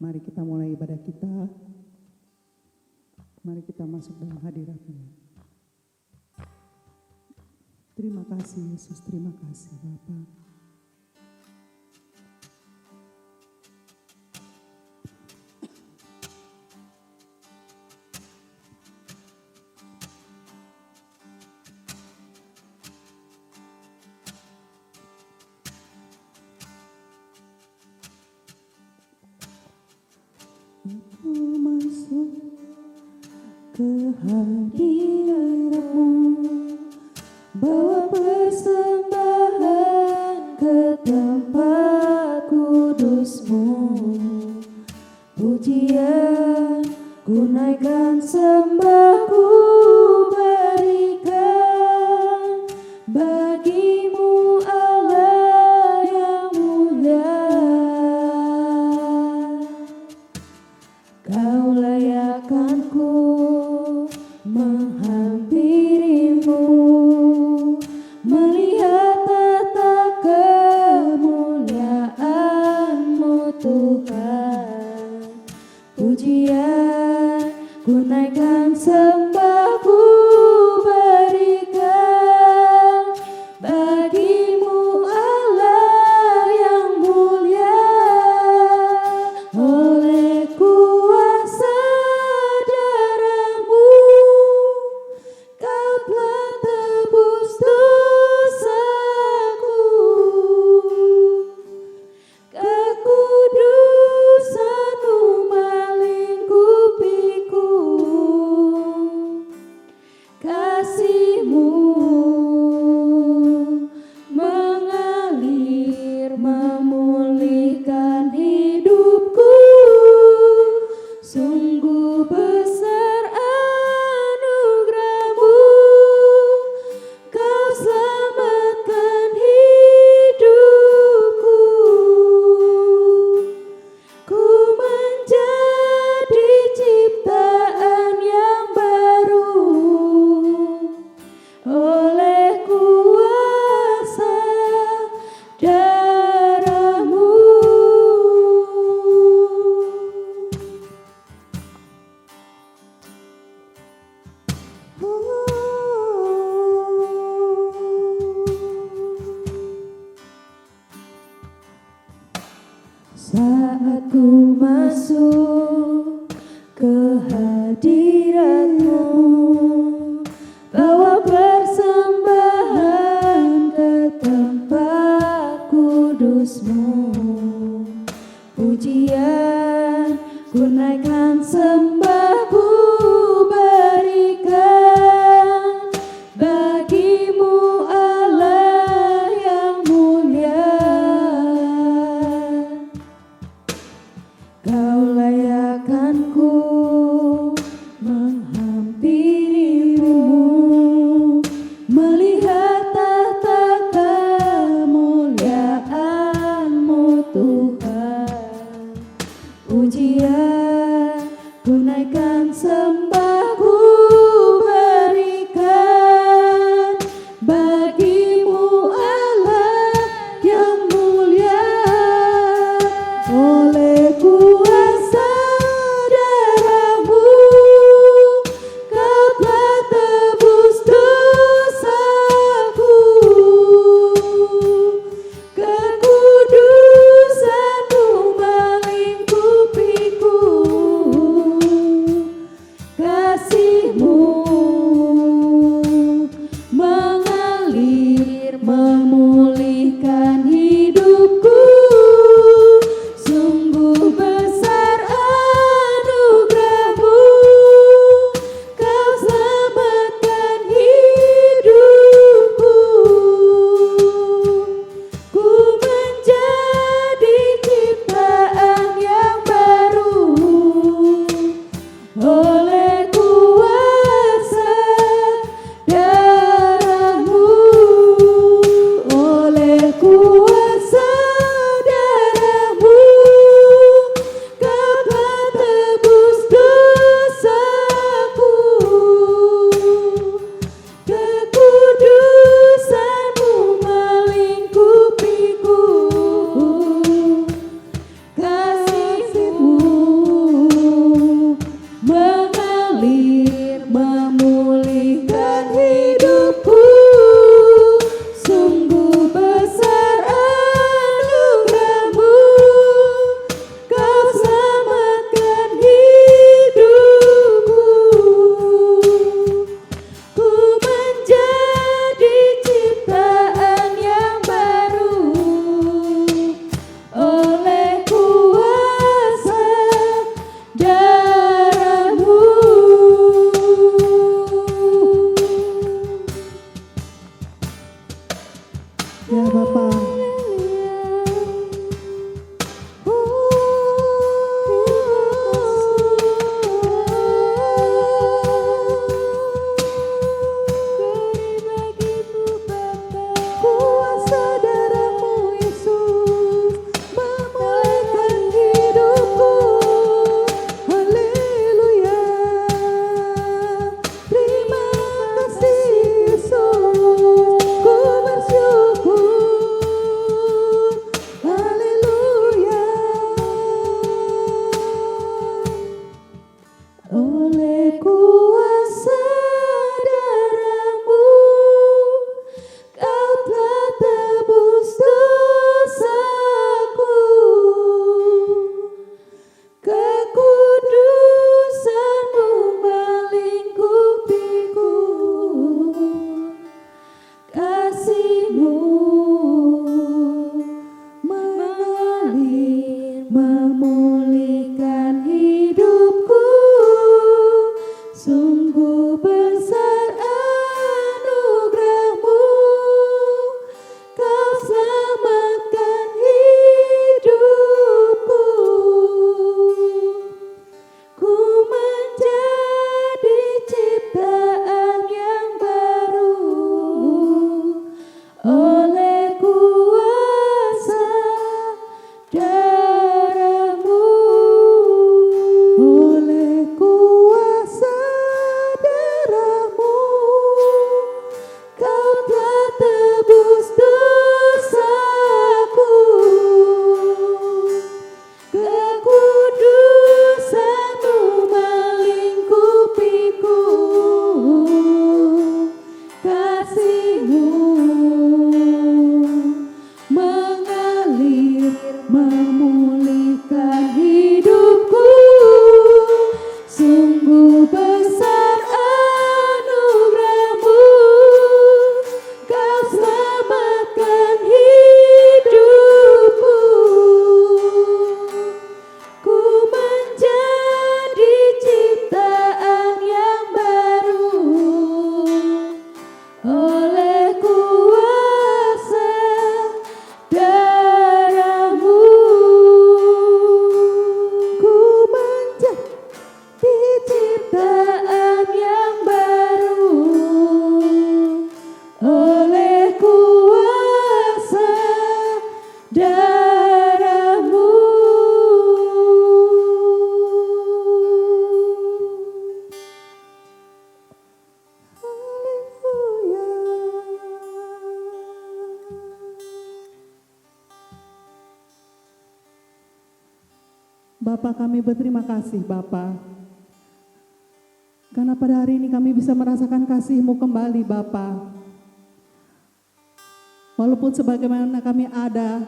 Mari kita mulai ibadah kita. Mari kita masuk dalam hadirat-Nya. Terima kasih Yesus, terima kasih Bapa. Aku masuk ke hadirat-Mu, bawa persembahan ke tempat kudus-Mu. Pujian ku naikkan, sembah ku berikan bagi-Mu Allah yang mulia. Kau layakkan ku menghampiri-Mu, melihat tata kemuliaan-Mu Tuhan. Pujian ku naikkan, sembah ku berikan bagi-Mu Allah yang mulia. Oleh kuasa darah-Mu, Kau telah tebus dosaku. Kekudusan-Mu melingkupiku. Kasih-Mu mengalir, memulihkan hidupku. Sungguh besar anugerah-Mu, Kau selamatkan hidupku. Ku menjadi ciptaan yang baru oleh kuasa darah-Mu. Saat ku masuk ke hadirat-Mu, bawa persembahan ke tempat kudus-Mu. Pujian ku naikkan, sembah ku berikan bagi-Mu Allah yang mulia. Kau layakkan ku menghampiri-Mu, melihat tata kemuliaan-Mu Tuhan. Pujian ku naikkan, sembah ku berikan bagi-Mu Allah yang mulia. Oleh kuasa darah-Mu, Kau telah tebus dosaku. Kekudusan-Mu melingkupiku. Kasih-Mu mengalir, memulihkan hidupku. Sungguh besar anugerah-Mu, Kau selamatkan hidupku. Ku menjadi ciptaan yang baru oleh kuasa darah-Mu. Ya Bapak. Kuasa darah-Mu Yesus memulihkan hidupku. Haleluya. Terima kasih Yesus, ku bersyukur. Haleluya. Oleh kuasa darah-Mu, Kau telah tebus dosaku. Kekudusan-Mu melingkupiku. Kasih-Mu mengalir memulihkan hidupku. Sungguh besar anugerah-Mu, Kau selamatkan hidupku. Ku menjadi ciptaan yang baru oleh kuasa darah-Mu. Oleh kuasa darah-Mu, Kau telah tebus dosaku. Kekudusan-Mu melingkupiku. Kasih-Mu mengalir memulihkan hidupku. Sungguh besar anugerah-Mu, Kau selamatkan hidupku. Ku menjadi ciptaan yang baru oleh kuasa darah-Mu. Ku menjadi ciptaan yang baru oleh kuasa darah-Mu. Bapa, kami berterima kasih Bapa, karena pada hari ini kami bisa merasakan kasih-Mu kembali Bapa. Walaupun sebagaimana kami ada,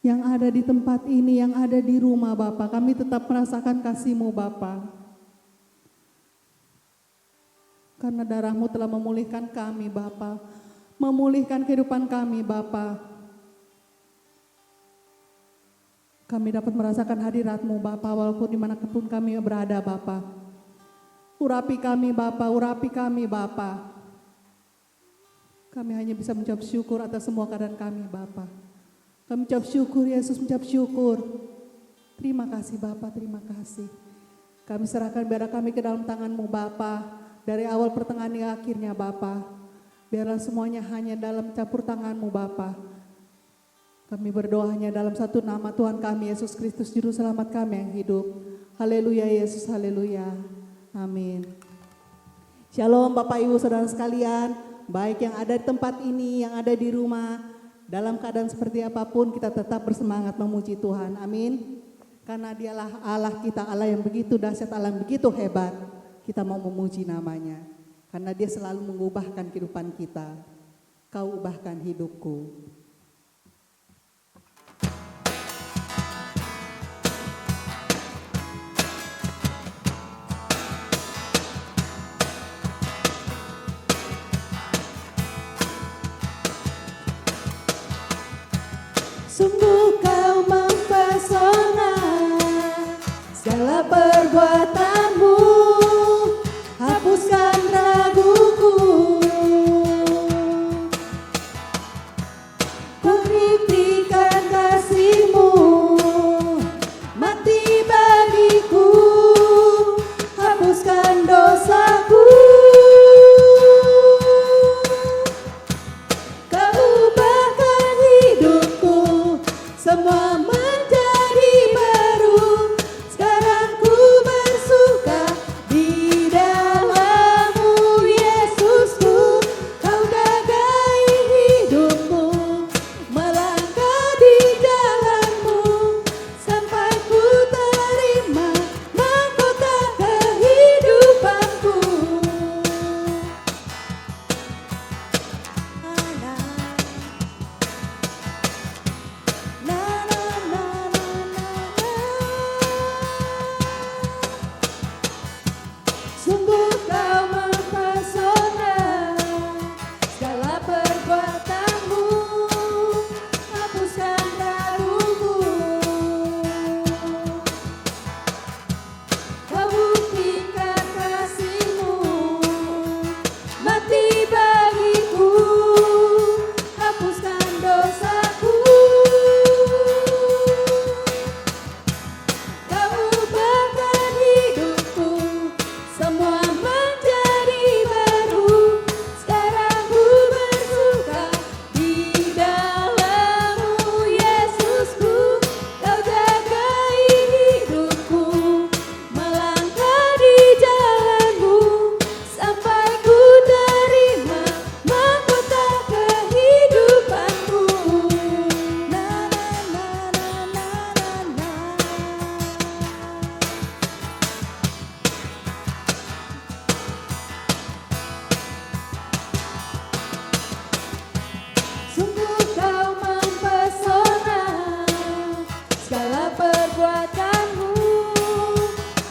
yang ada di tempat ini, yang ada di rumah Bapa, kami tetap merasakan kasih-Mu Bapa. Karena darah-Mu telah memulihkan kami Bapa, memulihkan kehidupan kami Bapa. Kami dapat merasakan hadirat-Mu Bapa, walaupun dimanapun kami berada Bapa. Urapi kami Bapa, urapi kami Bapa. Kami hanya bisa mengucap syukur atas semua keadaan kami Bapa. Kami mengucap syukur, Yesus mengucap syukur. Terima kasih Bapa, terima kasih. Kami serahkan biar kami ke dalam tangan-Mu Bapa, dari awal pertengahan hingga akhirnya Bapa. Biarlah semuanya hanya dalam campur tangan-Mu Bapa. Kami berdoa hanya dalam satu nama Tuhan kami, Yesus Kristus, Juru Selamat kami yang hidup. Haleluya Yesus, haleluya. Amin. Shalom Bapak Ibu Saudara sekalian, baik yang ada di tempat ini, yang ada di rumah, dalam keadaan seperti apapun kita tetap bersemangat memuji Tuhan. Amin. Karena Dialah Allah kita, Allah yang begitu dahsyat, Allah yang begitu hebat. Kita mau memuji namanya. Karena Dia selalu mengubahkan kehidupan kita. Kau ubahkan hidupku. Sungguh Kau mempesona, segala perbuatanmu hapuskan raguku. semua menjadi baru. Sekarang ku bersuka di dalam-Mu, Yesusku. Kau jagai hidupku, melangkah di jalan-Mu, sampai ku terima mahkota kehidupanku. Sungguh kau mempesona, segala perbuatanmu hapuskan raguku. Kau buktikan kasih-Mu, mati bagiku, hapuskan dosaku. Kau ubahkan hidupku, semua menjadi baru. Sekarang ku bersuka di dalam-Mu, Yesusku. Kau jagai hidupku, melangkah di jalan-Mu, sampai ku terima mahkota kehidupanku. Na na na na na na Sungguh kau mempesona, segala perbuatanmu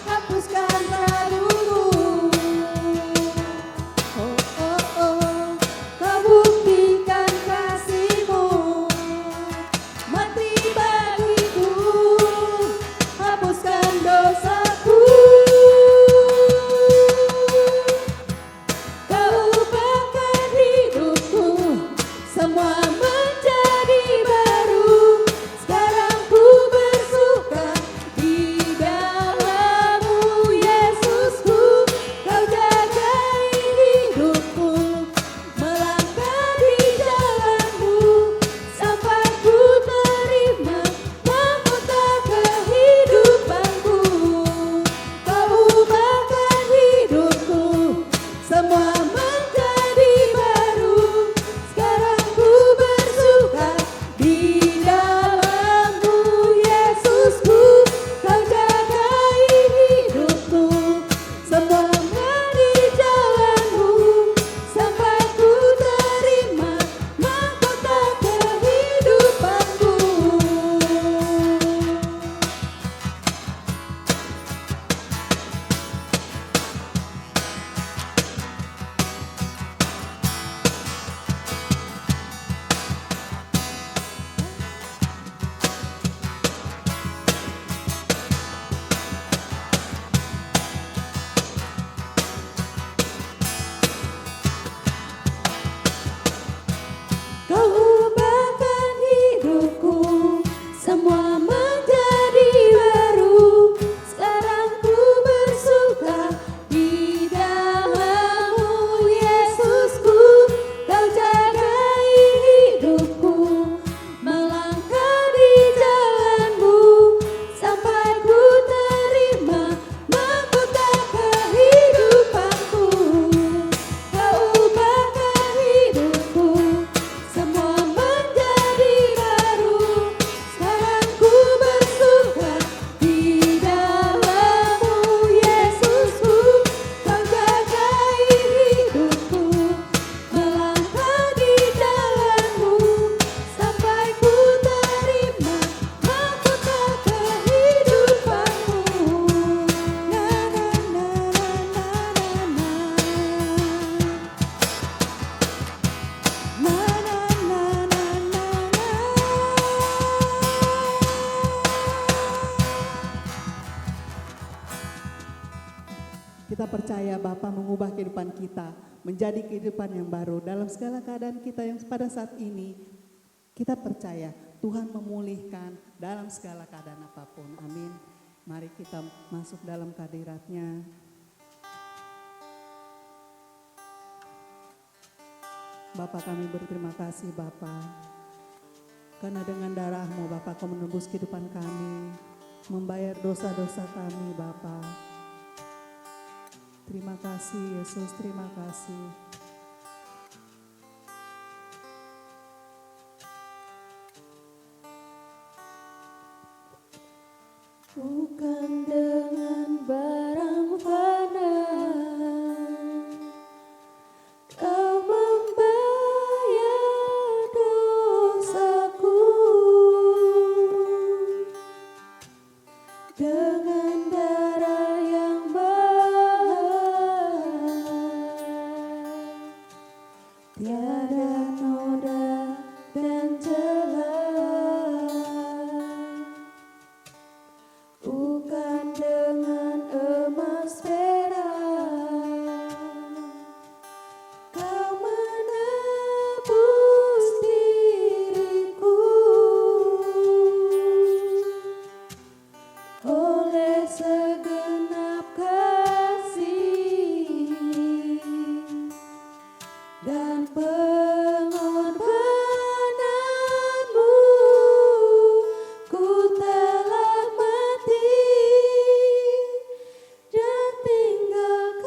hapuskan raguku. Oh oh oh, kau buktikan kasih-Mu, mati bagiku, hapuskan dosaku. Kau ubahkan hidupku, semua menjadi baru. Sekarang ku bersuka di dalam-Mu, Yesusku. Kau jagai hidupku, melangkah di jalan-Mu, sampai ku terima mahkota kehidupanku. Kau ubahkan hidupku, semua menjadi baru. Sekarang ku bersuka di dalam-Mu, Yesusku. Kau jagai hidupku, semua di jalan-Mu, sampai ku terima mahkota kehidupanku. Kau ubahkan hidupku, semua menjadi baru. Sekarang ku bersuka di dalam-Mu, Yesusku. Kau jagai hidupku, melangkah di jalan-Mu, sampai ku terima mahkota kehidupanku. Kau ubahkan hidupku, semua menjadi baru. Sekarang ku bersuka di dalam-Mu, Yesusku. Kau jagai hidupku, melangkah di jalan-Mu, sampai ku terima mahkota kehidupanku. Na na na na na na na na na na Kita percaya Bapa mengubah kehidupan kita menjadi kehidupan yang baru dalam segala keadaan kita yang pada saat ini. Kita percaya Tuhan memulihkan dalam segala keadaan apapun. Amin. Mari kita masuk dalam hadirat-Nya. Bapa, kami berterima kasih Bapa. Karena dengan darah-Mu Bapa Kau menembus kehidupan kami, membayar dosa-dosa kami Bapa. Terima kasih Yesus, terima kasih. Bukan dengan barang fana Kau membayar dosaku, dengan darah yang mahal, tiada noda dan celah. Bukan dengan emas perak Kau menebus diriku, oleh segenap kasih dan pengorbananmu, ku telah mati dan tinggalkan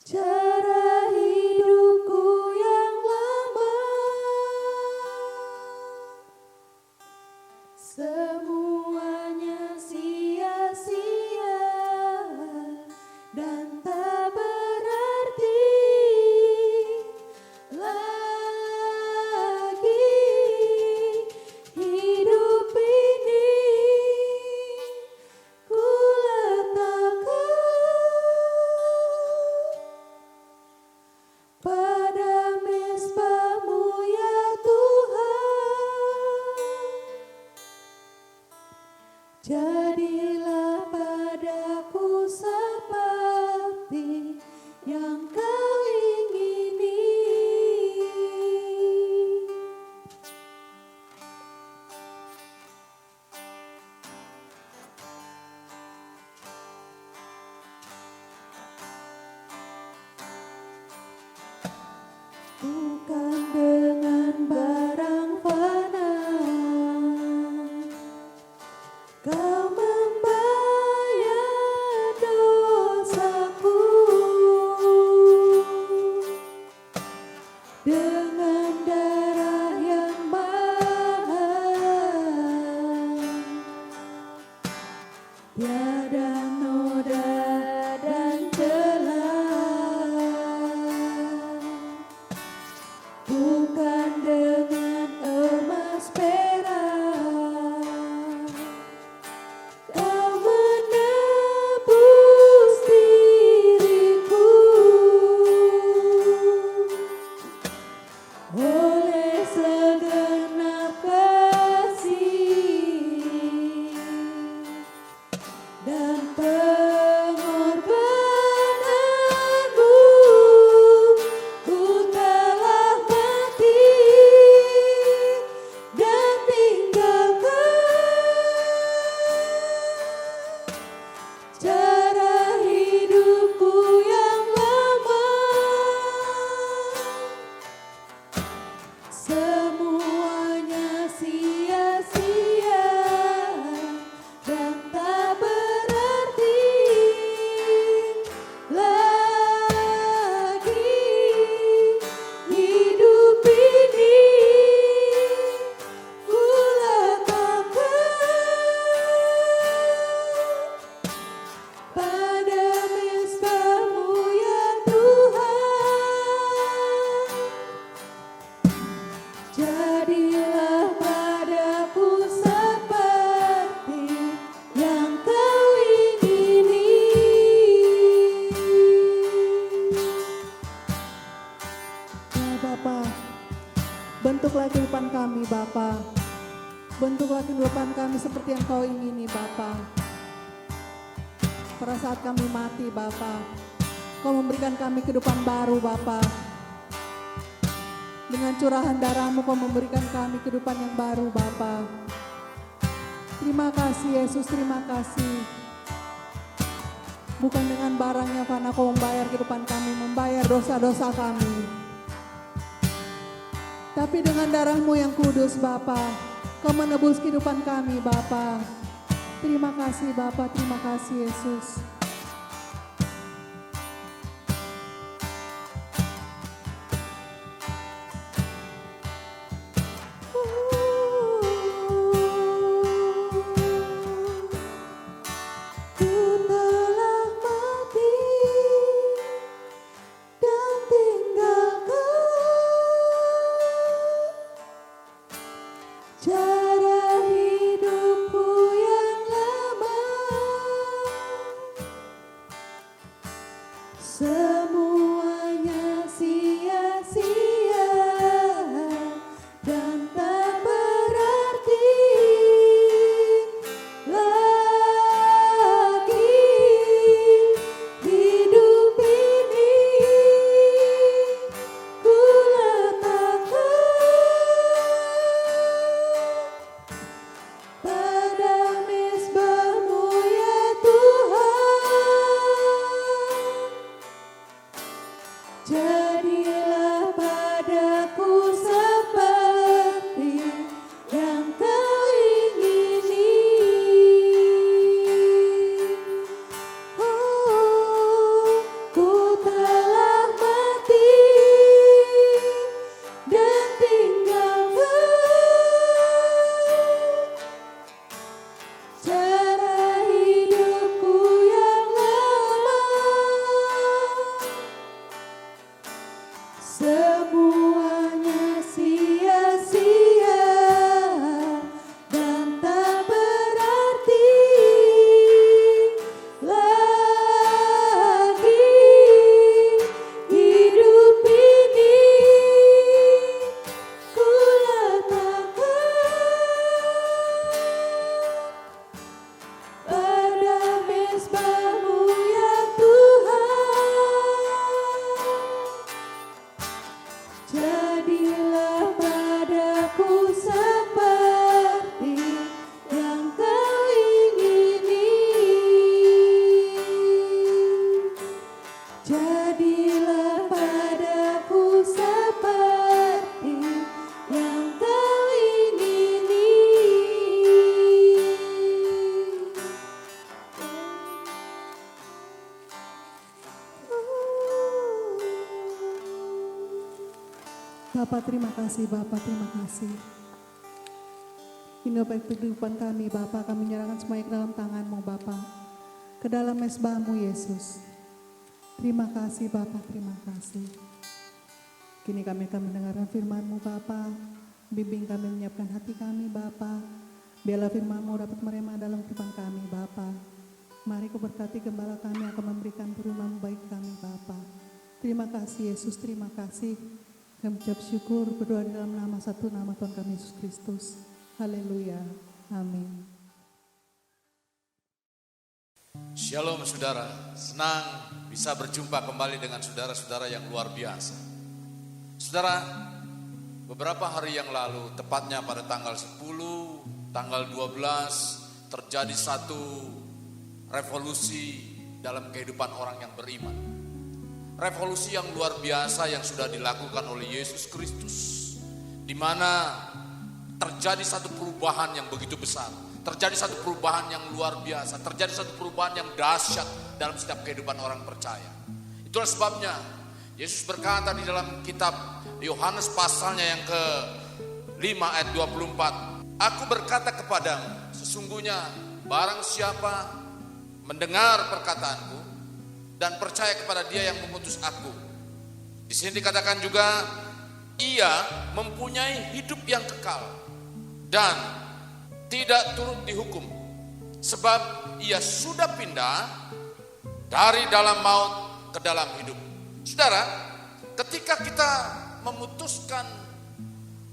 cara hidupku yang lama. Semuanya sia-sia dan tak berarti lagi. Hidup ini ku letakkan pada mezbah-Mu ya Tuhan. Jadilah padaku seperti yang Kau ingini. Bukan dengan barang fana Kau membayar dosaku, dengan darah yang mahal, tiada noda dan celah. Bukan dengan emas perak Kau menebus diriku, oleh segenap kasih dan pengorbananmu, ku telah mati dan tinggalkan cara hidupku yang lama. Semuanya sia-sia dan tak berarti lagi. Hidup ini ku letakkan pada mezbah-Mu ya Tuhan. Jadilah padaku seperti yang Kau ingini. Ya Bapa, bentuklah kehidupan kami Bapa. Bentuklah kehidupan kami seperti yang Kau ingini Bapa. Pada saat kami mati Bapa, Kau memberikan kami kehidupan baru Bapa. Dengan curahan darah-Mu Kau memberikan kami kehidupan yang baru Bapa. Terima kasih Yesus, terima kasih. Bukan dengan barangnya karena Kau membayar kehidupan kami, membayar dosa-dosa kami. Tapi dengan darah-Mu yang kudus Bapa, Kau menebus kehidupan kami Bapa. Terima kasih Bapa, terima kasih Yesus. Ku telah mati dan tinggalkan cara hidupku yang lama. Semuanya sia-sia dan tak berarti lagi hidup ini. Ku letakkan pada mezbah-Mu ya Tuhan. Jadilah padaku seperti yang Kau ingini. Oh, ku telah mati dan tinggalkan cara hidupku yang lama. Semuanya sia-sia dan tak berarti lagi hidup ini. Ku letakkan pada mezbah-Mu ya Tuhan. Jadilah padaku seperti yang Kau ingini. Jadilah padaku seperti yang Kau ingini. Bapak terima kasih, Bapak terima kasih. Ini baik kehidupan kami Bapak, kami menyerahkan semuanya ke dalam tangan-Mu Bapak, ke dalam mezbah-Mu Yesus. Terima kasih Bapak, terima kasih. Kini kami akan mendengarkan firman-Mu Bapak, bimbing kami, menyiapkan hati kami Bapak. Biarlah firman-Mu dapat merema dalam kehidupan kami Bapak. Mari Kau berkati gembala kami akan memberikan firman-Mu baik kami Bapak. Terima kasih Yesus, terima kasih. Kami ucap syukur, berdoa di dalam nama satu nama Tuhan kami Yesus Kristus. Haleluya. Amin. Shalom saudara, senang bisa berjumpa kembali dengan saudara-saudara yang luar biasa. Saudara, beberapa hari yang lalu, tepatnya pada tanggal 10, tanggal 12, terjadi satu revolusi dalam kehidupan orang yang beriman. Revolusi yang luar biasa yang sudah dilakukan oleh Yesus Kristus, di mana terjadi satu perubahan yang begitu besar, terjadi satu perubahan yang luar biasa, terjadi satu perubahan yang dahsyat dalam setiap kehidupan orang percaya. Itulah sebabnya Yesus berkata di dalam kitab Yohanes pasalnya yang ke-5 ayat 24, Aku berkata kepadamu, sesungguhnya barang siapa mendengar perkataanku dan percaya kepada Dia yang mengutus aku. Di sini dikatakan juga ia mempunyai hidup yang kekal dan tidak turut dihukum, sebab ia sudah pindah dari dalam maut ke dalam hidup. Saudara, ketika kita memutuskan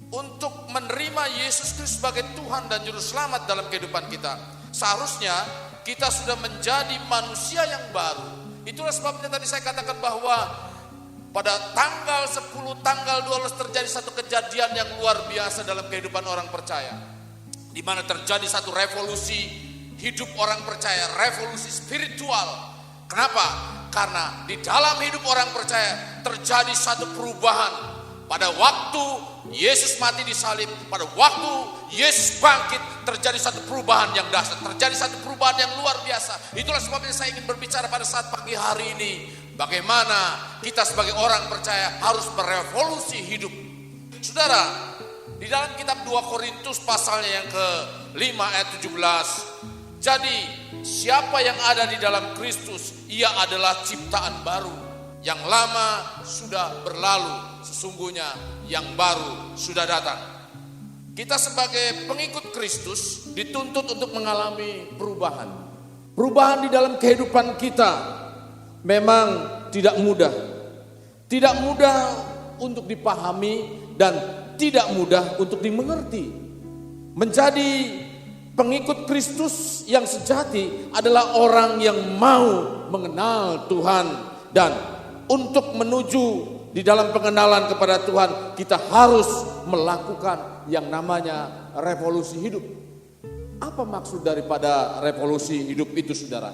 untuk menerima Yesus Kristus sebagai Tuhan dan Juru Selamat dalam kehidupan kita, seharusnya kita sudah menjadi manusia yang baru. Itulah sebabnya tadi saya katakan bahwa pada tanggal 10, tanggal 12 terjadi satu kejadian yang luar biasa dalam kehidupan orang percaya, di mana terjadi satu revolusi hidup orang percaya, revolusi spiritual. Kenapa? Karena di dalam hidup orang percaya terjadi satu perubahan. pada waktu Yesus mati di salib, pada waktu Yesus bangkit, terjadi satu perubahan yang dahsyat, terjadi satu perubahan yang luar biasa. Itulah sebabnya saya ingin berbicara pada saat pagi hari ini, bagaimana kita sebagai orang percaya harus merevolusi hidup. Saudara, di dalam kitab 2 Korintus pasalnya yang ke-5 ayat 17, jadi siapa yang ada di dalam Kristus, ia adalah ciptaan baru. Yang lama sudah berlalu, sesungguhnya yang baru sudah datang. Kita sebagai pengikut Kristus dituntut untuk mengalami perubahan. Perubahan di dalam kehidupan kita memang tidak mudah. Tidak mudah untuk dipahami dan tidak mudah untuk dimengerti. Menjadi pengikut Kristus yang sejati adalah orang yang mau mengenal Tuhan, dan untuk menuju di dalam pengenalan kepada Tuhan, kita harus melakukan yang namanya revolusi hidup. Apa maksud daripada revolusi hidup itu, saudara?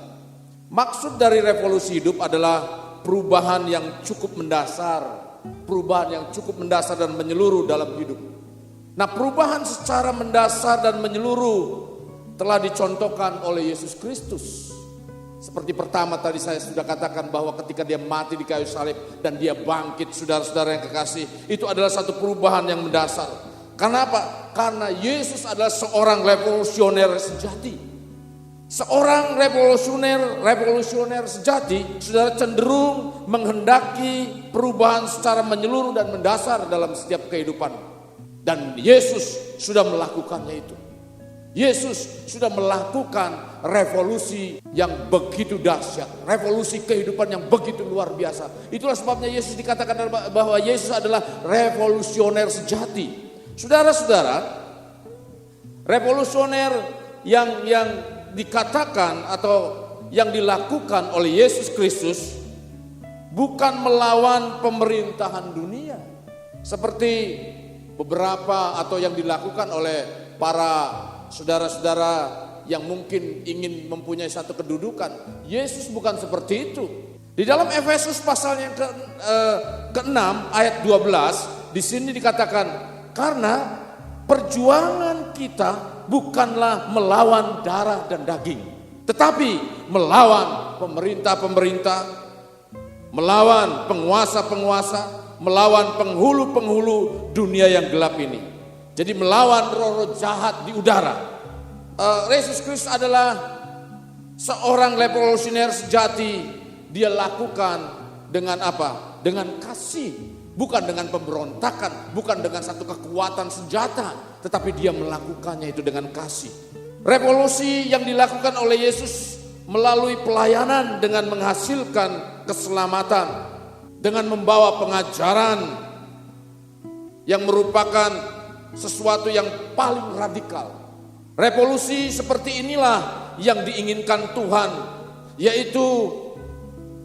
Maksud dari revolusi hidup adalah perubahan yang cukup mendasar, perubahan yang cukup mendasar dan menyeluruh dalam hidup. Nah, perubahan secara mendasar dan menyeluruh telah dicontohkan oleh Yesus Kristus. Seperti pertama tadi saya sudah katakan bahwa ketika dia mati di kayu salib dan dia bangkit, saudara-saudara yang kekasih, itu adalah satu perubahan yang mendasar. Karena apa? Karena Yesus adalah seorang revolusioner sejati. Seorang revolusioner sejati, saudara, cenderung menghendaki perubahan secara menyeluruh dan mendasar dalam setiap kehidupan. Dan Yesus sudah melakukannya itu. Yesus sudah melakukan revolusi yang begitu dahsyat, revolusi kehidupan yang begitu luar biasa. Itulah sebabnya Yesus dikatakan bahwa Yesus adalah revolusioner sejati. Saudara-saudara, revolusioner yang dikatakan atau yang dilakukan oleh Yesus Kristus bukan melawan pemerintahan dunia seperti beberapa atau yang dilakukan oleh para saudara-saudara yang mungkin ingin mempunyai satu kedudukan. Yesus bukan seperti itu. Di dalam Efesus pasal yang ke-6 ayat 12, di sini dikatakan, karena perjuangan kita bukanlah melawan darah dan daging, tetapi melawan pemerintah-pemerintah, melawan penguasa-penguasa, melawan penghulu-penghulu dunia yang gelap ini. Jadi melawan roh-roh jahat di udara. Yesus Kristus adalah seorang revolusioner sejati. Dia lakukan dengan apa? Dengan kasih, bukan dengan pemberontakan, bukan dengan satu kekuatan senjata, tetapi dia melakukannya itu dengan kasih. Revolusi yang dilakukan oleh Yesus melalui pelayanan dengan menghasilkan keselamatan, dengan membawa pengajaran yang merupakan sesuatu yang paling radikal. Revolusi seperti inilah yang diinginkan Tuhan, yaitu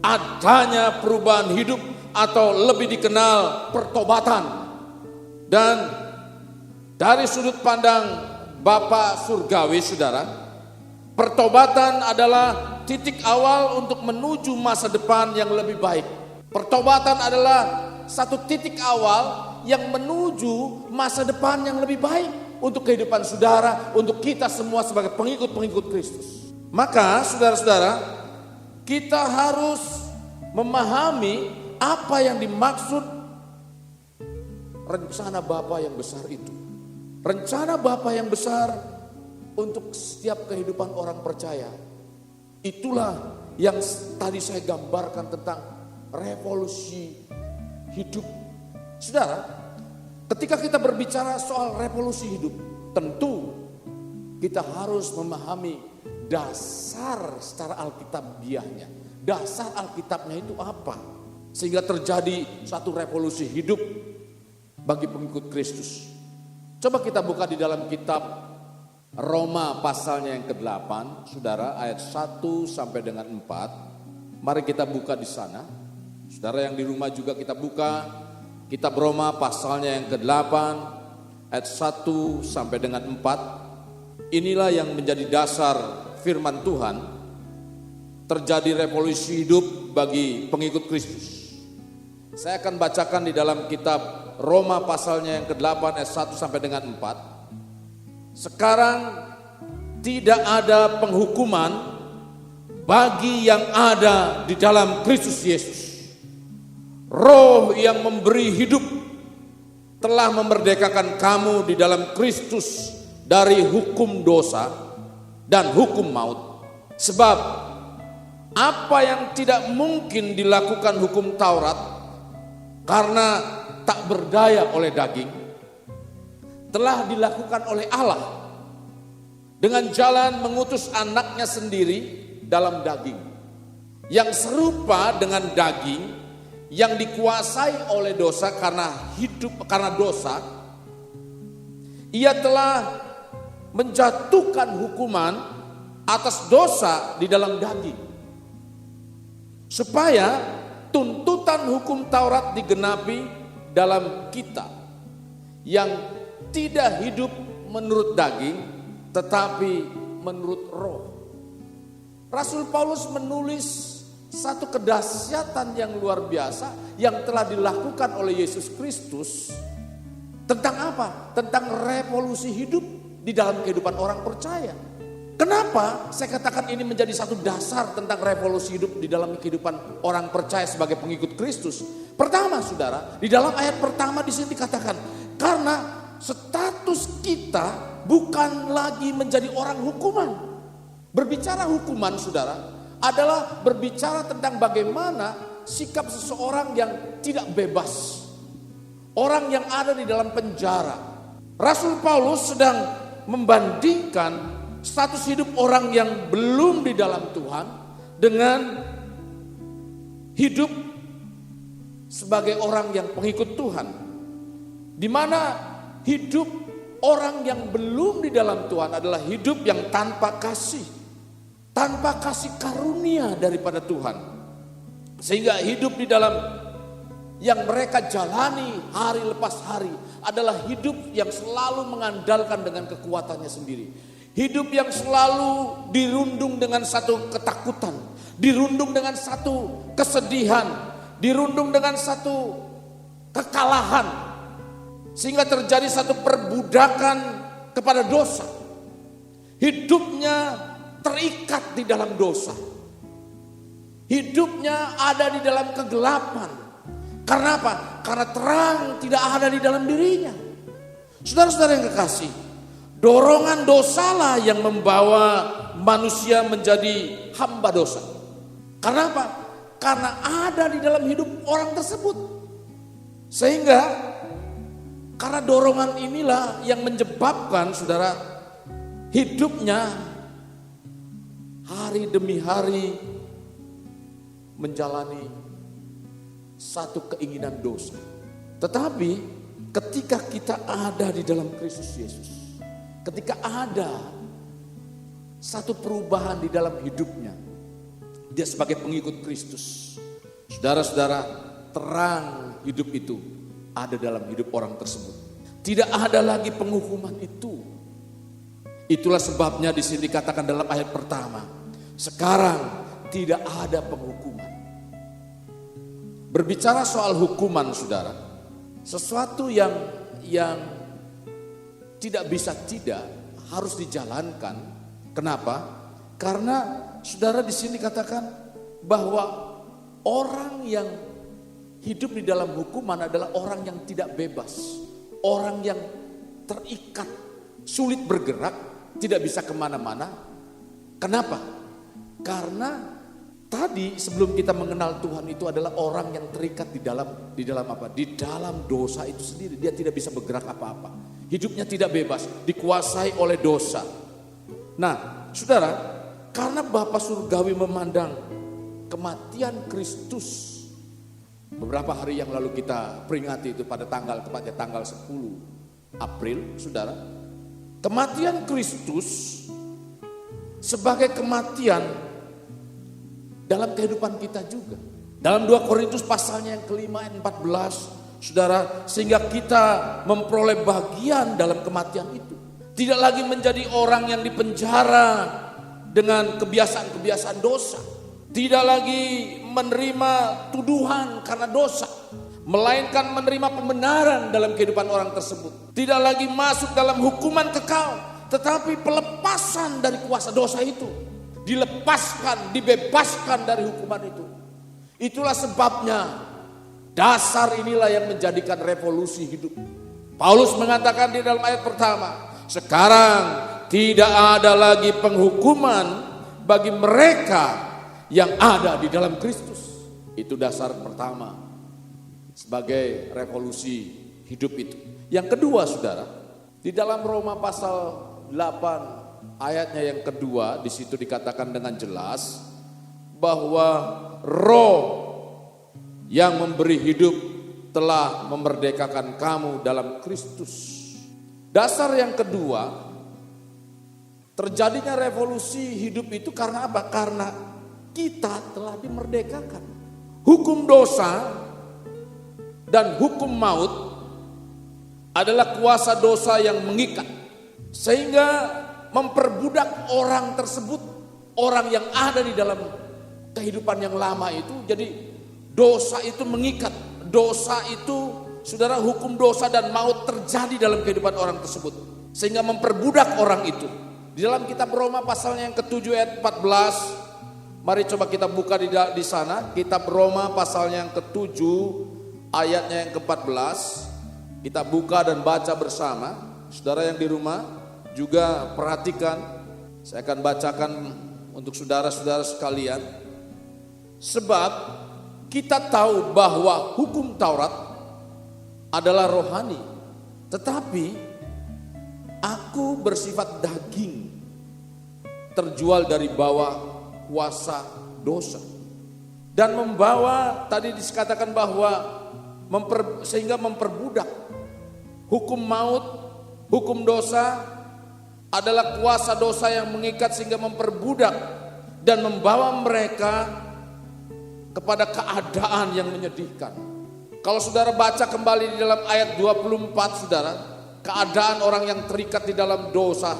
adanya perubahan hidup atau lebih dikenal pertobatan. Dan dari sudut pandang Bapa Surgawi, saudara, pertobatan adalah titik awal untuk menuju masa depan yang lebih baik. Pertobatan adalah satu titik awal yang menuju masa depan yang lebih baik untuk kehidupan saudara, untuk kita semua sebagai pengikut-pengikut Kristus. Maka saudara-saudara, kita harus memahami apa yang dimaksud rencana Bapa yang besar itu. Rencana Bapa yang besar untuk setiap kehidupan orang percaya. Itulah yang tadi saya gambarkan tentang revolusi hidup. Saudara, ketika kita berbicara soal revolusi hidup, tentu kita harus memahami dasar secara alkitabiahnya. Dasar Alkitabnya itu apa? Sehingga terjadi satu revolusi hidup bagi pengikut Kristus. Coba kita buka di dalam kitab Roma pasalnya yang ke-8, saudara, ayat 1 sampai dengan 4. Mari kita buka di sana. Saudara yang di rumah juga kita buka kitab Roma pasalnya yang ke-8 ayat 1 sampai dengan 4. Inilah yang menjadi dasar firman Tuhan. Terjadi revolusi hidup bagi pengikut Kristus. Saya akan bacakan di dalam kitab Roma pasalnya yang ke-8 ayat 1 sampai dengan 4. Sekarang tidak ada penghukuman bagi yang ada di dalam Kristus Yesus. Roh yang memberi hidup telah memerdekakan kamu di dalam Kristus dari hukum dosa dan hukum maut. Sebab apa yang tidak mungkin dilakukan hukum Taurat karena tak berdaya oleh daging, telah dilakukan oleh Allah dengan jalan mengutus anaknya sendiri dalam daging, yang serupa dengan daging, yang dikuasai oleh dosa karena dosa. Ia telah menjatuhkan hukuman atas dosa di dalam daging, supaya tuntutan hukum Taurat digenapi dalam kita yang tidak hidup menurut daging tetapi menurut roh. Rasul Paulus menulis satu kedahsyatan yang luar biasa yang telah dilakukan oleh Yesus Kristus. Tentang apa? Tentang revolusi hidup di dalam kehidupan orang percaya. Kenapa saya katakan ini menjadi satu dasar tentang revolusi hidup di dalam kehidupan orang percaya sebagai pengikut Kristus? Pertama, saudara, di dalam ayat pertama di sini dikatakan, karena status kita bukan lagi menjadi orang hukuman. Berbicara hukuman, saudara, adalah berbicara tentang bagaimana sikap seseorang yang tidak bebas, orang yang ada di dalam penjara. Rasul Paulus sedang membandingkan status hidup orang yang belum di dalam Tuhan dengan hidup sebagai orang yang pengikut Tuhan, di mana hidup orang yang belum di dalam Tuhan adalah hidup yang tanpa kasih, tanpa kasih karunia daripada Tuhan. Sehingga hidup di dalam yang mereka jalani hari lepas hari adalah hidup yang selalu mengandalkan dengan kekuatannya sendiri. Hidup yang selalu dirundung dengan satu ketakutan, dirundung dengan satu kesedihan, dirundung dengan satu kekalahan. Sehingga terjadi satu perbudakan kepada dosa. Hidupnya terikat di dalam dosa. Hidupnya ada di dalam kegelapan. Karena apa? Karena terang tidak ada di dalam dirinya. Saudara-saudara yang kekasih, dorongan dosalah yang membawa manusia menjadi hamba dosa. Karena apa? Karena ada di dalam hidup orang tersebut. Sehingga karena dorongan inilah yang menyebabkan saudara hidupnya hari demi hari menjalani satu keinginan dosa. Tetapi ketika kita ada di dalam Kristus Yesus, ketika ada satu perubahan di dalam hidupnya, dia sebagai pengikut Kristus, saudara-saudara, terang hidup itu ada dalam hidup orang tersebut. Tidak ada lagi penghukuman itu. Itulah sebabnya di sini dikatakan dalam ayat pertama, sekarang tidak ada penghukuman. Berbicara soal hukuman, saudara, sesuatu yang tidak bisa tidak harus dijalankan. Kenapa? Karena saudara di sini katakan bahwa orang yang hidup di dalam hukuman adalah orang yang tidak bebas, orang yang terikat, sulit bergerak, tidak bisa kemana-mana. Kenapa? Karena tadi sebelum kita mengenal Tuhan itu adalah orang yang terikat di dalam apa? Di dalam dosa itu sendiri. Dia tidak bisa bergerak apa-apa. Hidupnya tidak bebas, dikuasai oleh dosa. Nah, saudara, karena Bapa Surgawi memandang kematian Kristus, beberapa hari yang lalu kita peringati itu pada tepatnya tanggal 10 April, saudara. Kematian Kristus sebagai kematian dalam kehidupan kita juga. Dalam 2 Korintus pasalnya yang kelima ayat 14, saudara, sehingga kita memperoleh bagian dalam kematian itu. Tidak lagi menjadi orang yang dipenjara dengan kebiasaan-kebiasaan dosa. Tidak lagi menerima tuduhan karena dosa. melainkan menerima pembenaran dalam kehidupan orang tersebut. Tidak lagi masuk dalam hukuman kekal, tetapi pelepasan dari kuasa dosa itu. Dilepaskan, dibebaskan dari hukuman itu. Itulah sebabnya dasar inilah yang menjadikan revolusi hidup. Paulus mengatakan di dalam ayat pertama, sekarang tidak ada lagi penghukuman bagi mereka yang ada di dalam Kristus. Itu dasar pertama sebagai revolusi hidup itu. Yang kedua, saudara, di dalam Roma pasal 8 ayatnya yang kedua, di situ dikatakan dengan jelas bahwa Roh yang memberi hidup telah memerdekakan kamu dalam Kristus. Dasar yang kedua, terjadinya revolusi hidup itu karena apa? Karena kita telah dimerdekakan. Hukum dosa dan hukum maut adalah kuasa dosa yang mengikat, sehingga memperbudak orang tersebut, orang yang ada di dalam kehidupan yang lama itu. Jadi dosa itu mengikat, dosa itu, saudara, hukum dosa dan maut terjadi dalam kehidupan orang tersebut, sehingga memperbudak orang itu. Di dalam kitab Roma pasalnya yang ke-7 ayat 14, mari coba kita buka di sana, kitab Roma pasalnya yang ke-7 ayatnya yang ke-14, kita buka dan baca bersama. Saudara yang di rumah juga perhatikan, saya akan bacakan untuk saudara-saudara sekalian. Sebab kita tahu bahwa hukum Taurat adalah rohani, tetapi aku bersifat daging, terjual dari bawah kuasa dosa. Dan membawa, tadi dikatakan bahwa sehingga memperbudak. Hukum maut, hukum dosa adalah kuasa dosa yang mengikat sehingga memperbudak dan membawa mereka kepada keadaan yang menyedihkan. Kalau saudara baca kembali di dalam ayat 24, saudara, keadaan orang yang terikat di dalam dosa.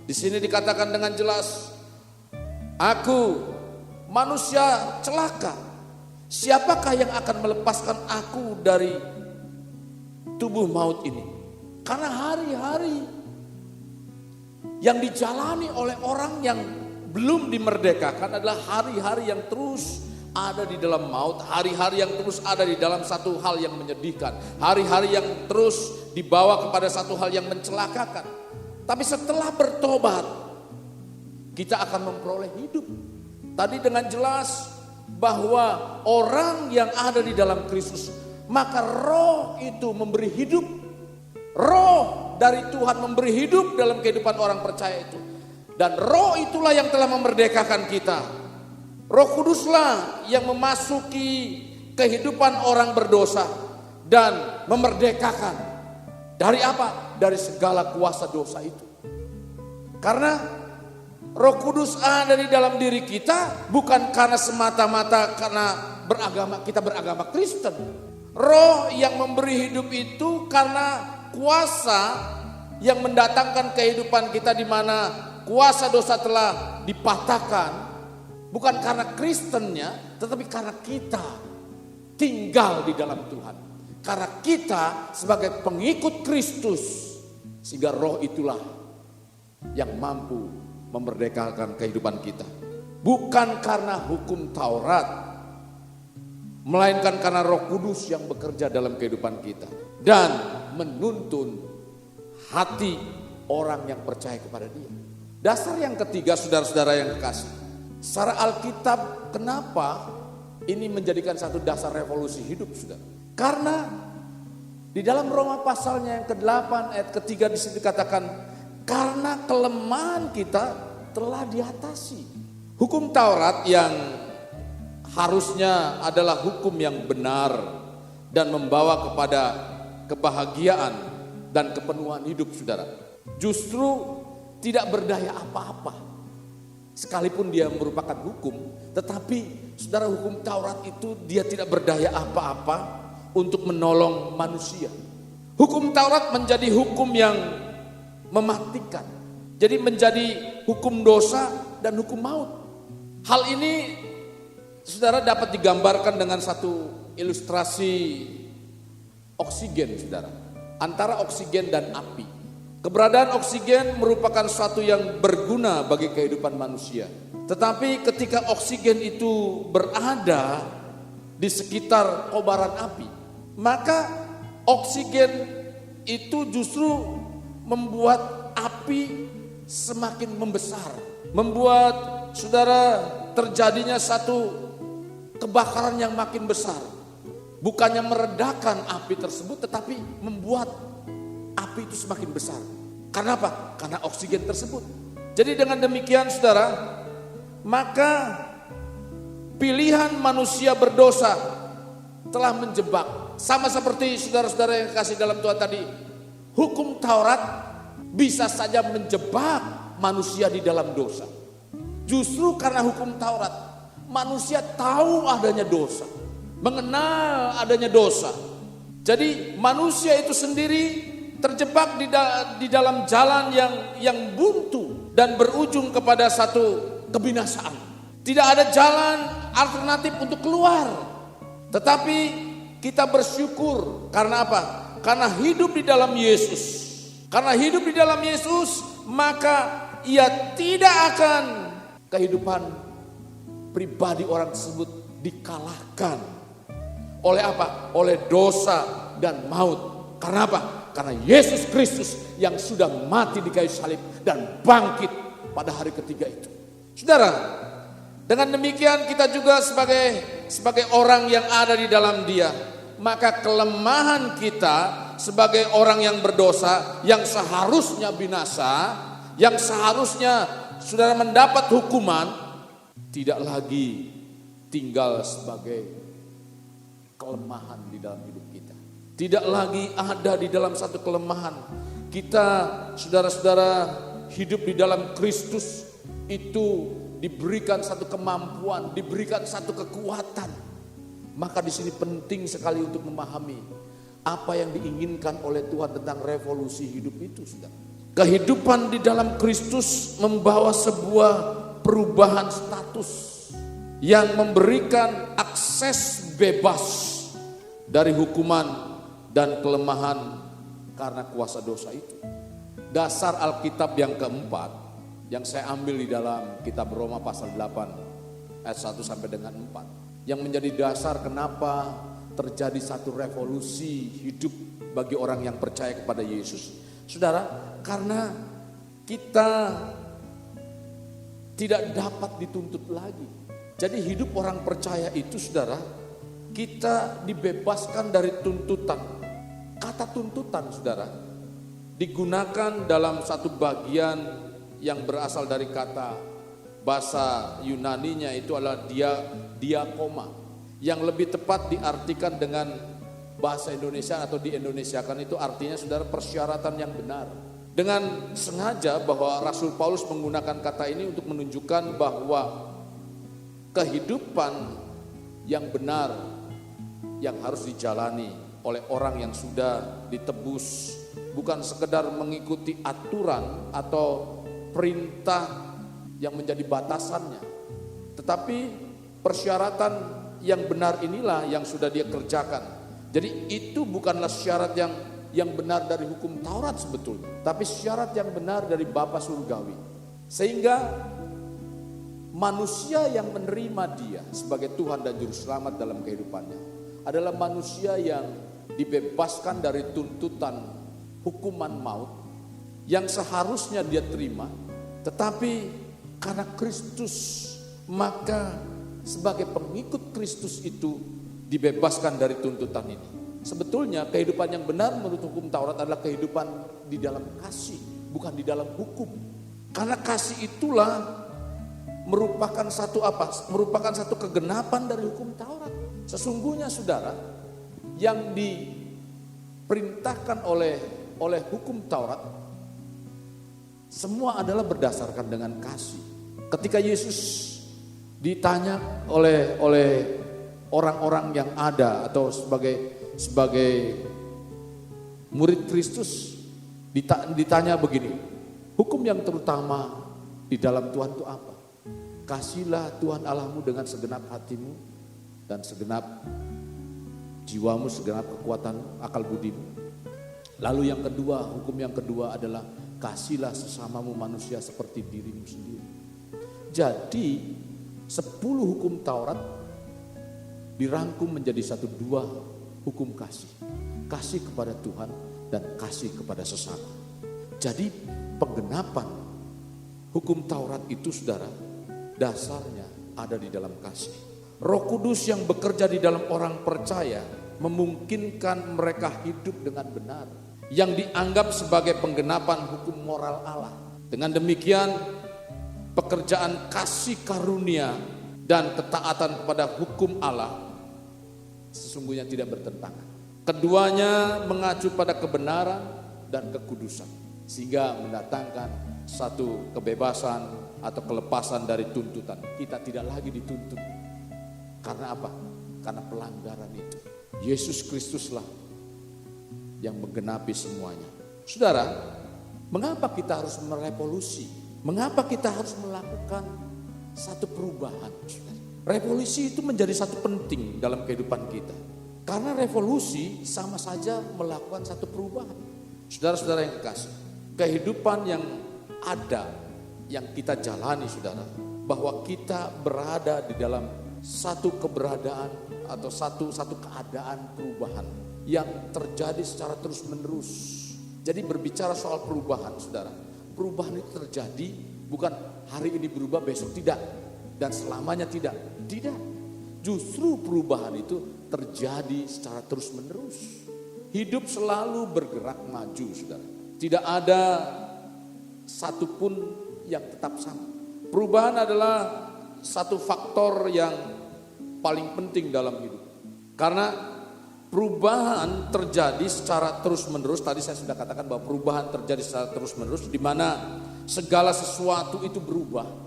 Di sini dikatakan dengan jelas, aku manusia celaka. Siapakah yang akan melepaskan aku dari tubuh maut ini? Karena hari-hari yang dijalani oleh orang yang belum dimerdekakan adalah hari-hari yang terus ada di dalam maut, hari-hari yang terus ada di dalam satu hal yang menyedihkan, hari-hari yang terus dibawa kepada satu hal yang mencelakakan. Tapi setelah bertobat, kita akan memperoleh hidup. Tadi dengan jelas bahwa orang yang ada di dalam Kristus, maka Roh itu memberi hidup. Roh dari Tuhan memberi hidup dalam kehidupan orang percaya itu. Dan Roh itulah yang telah memerdekakan kita. Roh Kuduslah yang memasuki kehidupan orang berdosa dan memerdekakan. Dari apa? Dari segala kuasa dosa itu. Karena Roh Kudus ada di dalam diri kita bukan karena semata-mata karena kita beragama Kristen. Roh yang memberi hidup itu karena kuasa yang mendatangkan kehidupan kita di mana kuasa dosa telah dipatahkan. Bukan karena Kristennya, tetapi karena kita tinggal di dalam Tuhan. Karena kita sebagai pengikut Kristus, sehingga Roh itulah yang mampu memerdekakan kehidupan kita. Bukan karena hukum Taurat, melainkan karena Roh Kudus yang bekerja dalam kehidupan kita dan menuntun hati orang yang percaya kepada Dia. Dasar yang ketiga, saudara-saudara yang kekasih, secara Alkitab, kenapa ini menjadikan satu dasar revolusi hidup, saudara? Karena di dalam Roma pasalnya yang ke-8 ayat ke-3 di sini dikatakan, karena kelemahan kita telah diatasi. Hukum Taurat yang harusnya adalah hukum yang benar dan membawa kepada kebahagiaan dan kepenuhan hidup, saudara, justru tidak berdaya apa-apa. Sekalipun dia merupakan hukum, tetapi saudara, hukum Taurat itu dia tidak berdaya apa-apa untuk menolong manusia. Hukum Taurat menjadi hukum yang mematikan. Jadi menjadi hukum dosa dan hukum maut. Hal ini saudara dapat digambarkan dengan satu ilustrasi oksigen, saudara. Antara oksigen dan api. Keberadaan oksigen merupakan suatu yang berguna bagi kehidupan manusia. Tetapi ketika oksigen itu berada di sekitar kobaran api, maka oksigen itu justru membuat api semakin membesar. Membuat saudara terjadinya satu kebakaran yang makin besar. Bukannya meredakan api tersebut, tetapi membuat api itu semakin besar. Karena apa? Karena oksigen tersebut. Jadi dengan demikian saudara, maka pilihan manusia berdosa telah menjebak. Sama seperti saudara-saudara yang kasih dalam Tuhan tadi, hukum Taurat bisa saja menjebak manusia di dalam dosa. Justru karena hukum Taurat, manusia tahu adanya dosa, mengenal adanya dosa. Jadi manusia itu sendiri terjebak di dalam jalan yang buntu dan berujung kepada satu kebinasaan. Tidak ada jalan alternatif untuk keluar. Tetapi kita bersyukur karena apa? Karena hidup di dalam Yesus. Karena hidup di dalam Yesus, maka ia tidak akan kehidupan pribadi orang tersebut dikalahkan. Oleh apa? Oleh dosa dan maut. Karena apa? Karena Yesus Kristus yang sudah mati di kayu salib dan bangkit pada hari ketiga itu. Saudara, dengan demikian kita juga sebagai orang yang ada di dalam Dia, maka kelemahan kita sebagai orang yang berdosa, yang seharusnya binasa, yang seharusnya saudara mendapat hukuman, tidak lagi tinggal sebagai kelemahan di dalam hidup kita. Tidak lagi ada di dalam satu kelemahan. Kita saudara-saudara hidup di dalam Kristus itu diberikan satu kemampuan, diberikan satu kekuatan. Maka di sini penting sekali untuk memahami apa yang diinginkan oleh Tuhan tentang revolusi hidup itu, saudara. Kehidupan di dalam Kristus membawa sebuah perubahan status yang memberikan akses bebas dari hukuman dan kelemahan karena kuasa dosa itu. Dasar Alkitab yang keempat yang saya ambil di dalam kitab Roma pasal 8 ayat 1 sampai dengan 4 yang menjadi dasar kenapa terjadi satu revolusi hidup bagi orang yang percaya kepada Yesus. Saudara, karena kita tidak dapat dituntut lagi. Jadi hidup orang percaya itu, saudara, kita dibebaskan dari tuntutan. Kata tuntutan, saudara, digunakan dalam satu bagian yang berasal dari kata bahasa Yunaninya itu adalah diakoma. Yang lebih tepat diartikan dengan bahasa Indonesia atau di Indonesiakan itu artinya saudara persyaratan yang benar. Dengan sengaja bahwa Rasul Paulus menggunakan kata ini untuk menunjukkan bahwa kehidupan yang benar yang harus dijalani oleh orang yang sudah ditebus bukan sekedar mengikuti aturan atau perintah yang menjadi batasannya, tetapi persyaratan yang benar inilah yang sudah dia kerjakan. Jadi itu bukanlah syarat yang benar dari hukum Taurat sebetulnya, tapi syarat yang benar dari Bapa Surgawi. Sehingga manusia yang menerima Dia sebagai Tuhan dan Juru Selamat dalam kehidupannya adalah manusia yang dibebaskan dari tuntutan hukuman maut yang seharusnya dia terima, tetapi karena Kristus maka sebagai pengikut Kristus itu dibebaskan dari tuntutan ini. Sebetulnya kehidupan yang benar menurut hukum Taurat adalah kehidupan di dalam kasih, bukan di dalam hukum. Karena kasih itulah merupakan satu apa? Merupakan satu kegenapan dari hukum Taurat. Sesungguhnya saudara, yang diperintahkan oleh hukum Taurat semua adalah berdasarkan dengan kasih. Ketika Yesus ditanya oleh orang-orang yang ada atau sebagai murid Kristus, ditanya begini, hukum yang terutama di dalam Tuhan itu apa? Kasihlah Tuhan Allahmu dengan segenap hatimu dan segenap jiwamu segenap kekuatan akal budimu. Lalu yang kedua, hukum yang kedua adalah kasihlah sesamamu manusia seperti dirimu sendiri. Jadi 10 hukum Taurat dirangkum menjadi dua hukum kasih. Kasih kepada Tuhan dan kasih kepada sesama. Jadi penggenapan hukum Taurat itu saudara, dasarnya ada di dalam kasih. Roh Kudus yang bekerja di dalam orang percaya memungkinkan mereka hidup dengan benar, yang dianggap sebagai penggenapan hukum moral Allah. Dengan demikian pekerjaan kasih karunia dan ketaatan kepada hukum Allah sesungguhnya tidak bertentangan. Keduanya mengacu pada kebenaran dan kekudusan, sehingga mendatangkan satu kebebasan atau kelepasan dari tuntutan. Kita tidak lagi dituntut. Karena apa? Karena pelanggaran itu. Yesus Kristuslah yang menggenapi semuanya. Saudara, mengapa kita harus merevolusi? Mengapa kita harus melakukan satu perubahan? Revolusi itu menjadi satu penting dalam kehidupan kita. Karena revolusi sama saja melakukan satu perubahan. Saudara-saudara yang kekasih, kehidupan yang ada, yang kita jalani saudara, bahwa kita berada di dalam satu keberadaan atau satu keadaan perubahan yang terjadi secara terus menerus. Jadi berbicara soal perubahan saudara, perubahan itu terjadi bukan hari ini berubah besok tidak, dan selamanya tidak. Justru perubahan itu terjadi secara terus menerus. Hidup selalu bergerak maju saudara. Tidak ada satupun yang tetap sama. Perubahan adalah satu faktor yang paling penting dalam hidup. Karena perubahan terjadi secara terus menerus. Tadi saya sudah katakan bahwa perubahan terjadi secara terus menerus, di mana segala sesuatu itu berubah.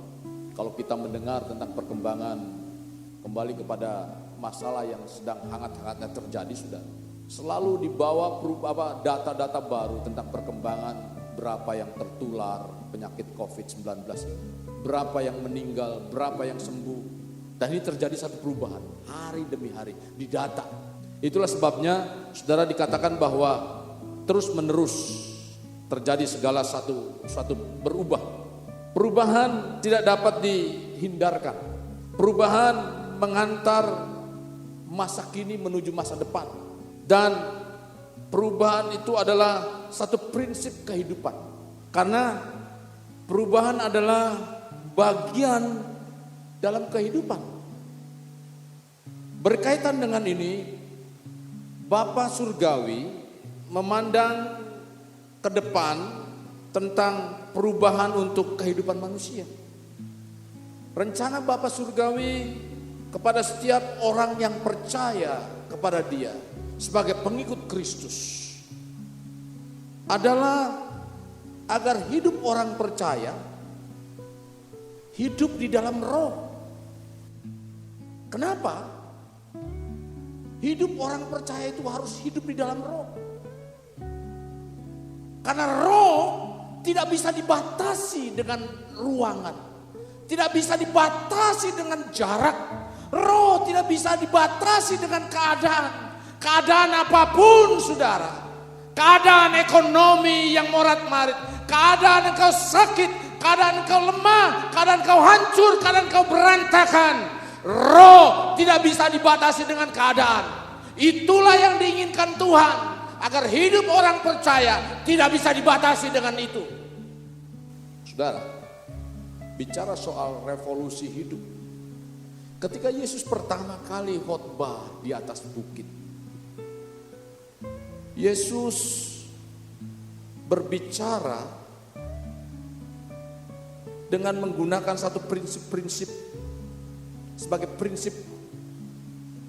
Kalau kita mendengar tentang perkembangan, kembali kepada masalah yang sedang hangat-hangatnya terjadi sudah, selalu dibawa data-data baru tentang perkembangan, berapa yang tertular penyakit COVID-19, berapa yang meninggal, berapa yang sembuh. Dan ini terjadi satu perubahan hari demi hari di data. Itulah sebabnya saudara dikatakan bahwa terus menerus terjadi segala satu berubah. Perubahan tidak dapat dihindarkan. Perubahan mengantar masa kini menuju masa depan. Dan perubahan itu adalah satu prinsip kehidupan. Karena perubahan adalah bagian dalam kehidupan. Berkaitan dengan ini, Bapa Surgawi memandang ke depan tentang perubahan untuk kehidupan manusia. Rencana Bapa Surgawi kepada setiap orang yang percaya kepada Dia sebagai pengikut Kristus adalah agar hidup orang percaya hidup di dalam roh. Kenapa? Hidup orang percaya itu harus hidup di dalam roh. Karena roh tidak bisa dibatasi dengan ruangan. Tidak bisa dibatasi dengan jarak. Roh tidak bisa dibatasi dengan keadaan. Keadaan apapun saudara. Keadaan ekonomi yang morat-marit. Keadaan engkau sakit. Keadaan engkau lemah. Keadaan engkau hancur. Keadaan engkau berantakan. Roh tidak bisa dibatasi dengan keadaan. Itulah yang diinginkan Tuhan. Agar hidup orang percaya tidak bisa dibatasi dengan itu. Saudara, bicara soal revolusi hidup. Ketika Yesus pertama kali khotbah di atas bukit, Yesus berbicara dengan menggunakan satu prinsip-prinsip sebagai prinsip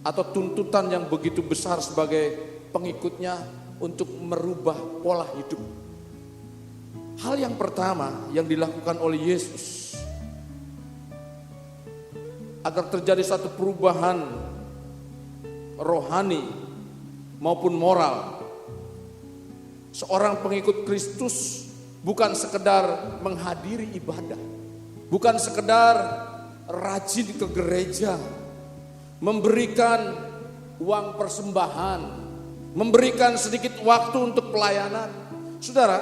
atau tuntutan yang begitu besar sebagai pengikutnya untuk merubah pola hidup. Hal yang pertama yang dilakukan oleh Yesus agar terjadi satu perubahan rohani maupun moral. Seorang pengikut Kristus bukan sekedar menghadiri ibadah, bukan sekedar rajin ke gereja, memberikan uang persembahan, memberikan sedikit waktu untuk pelayanan. Saudara,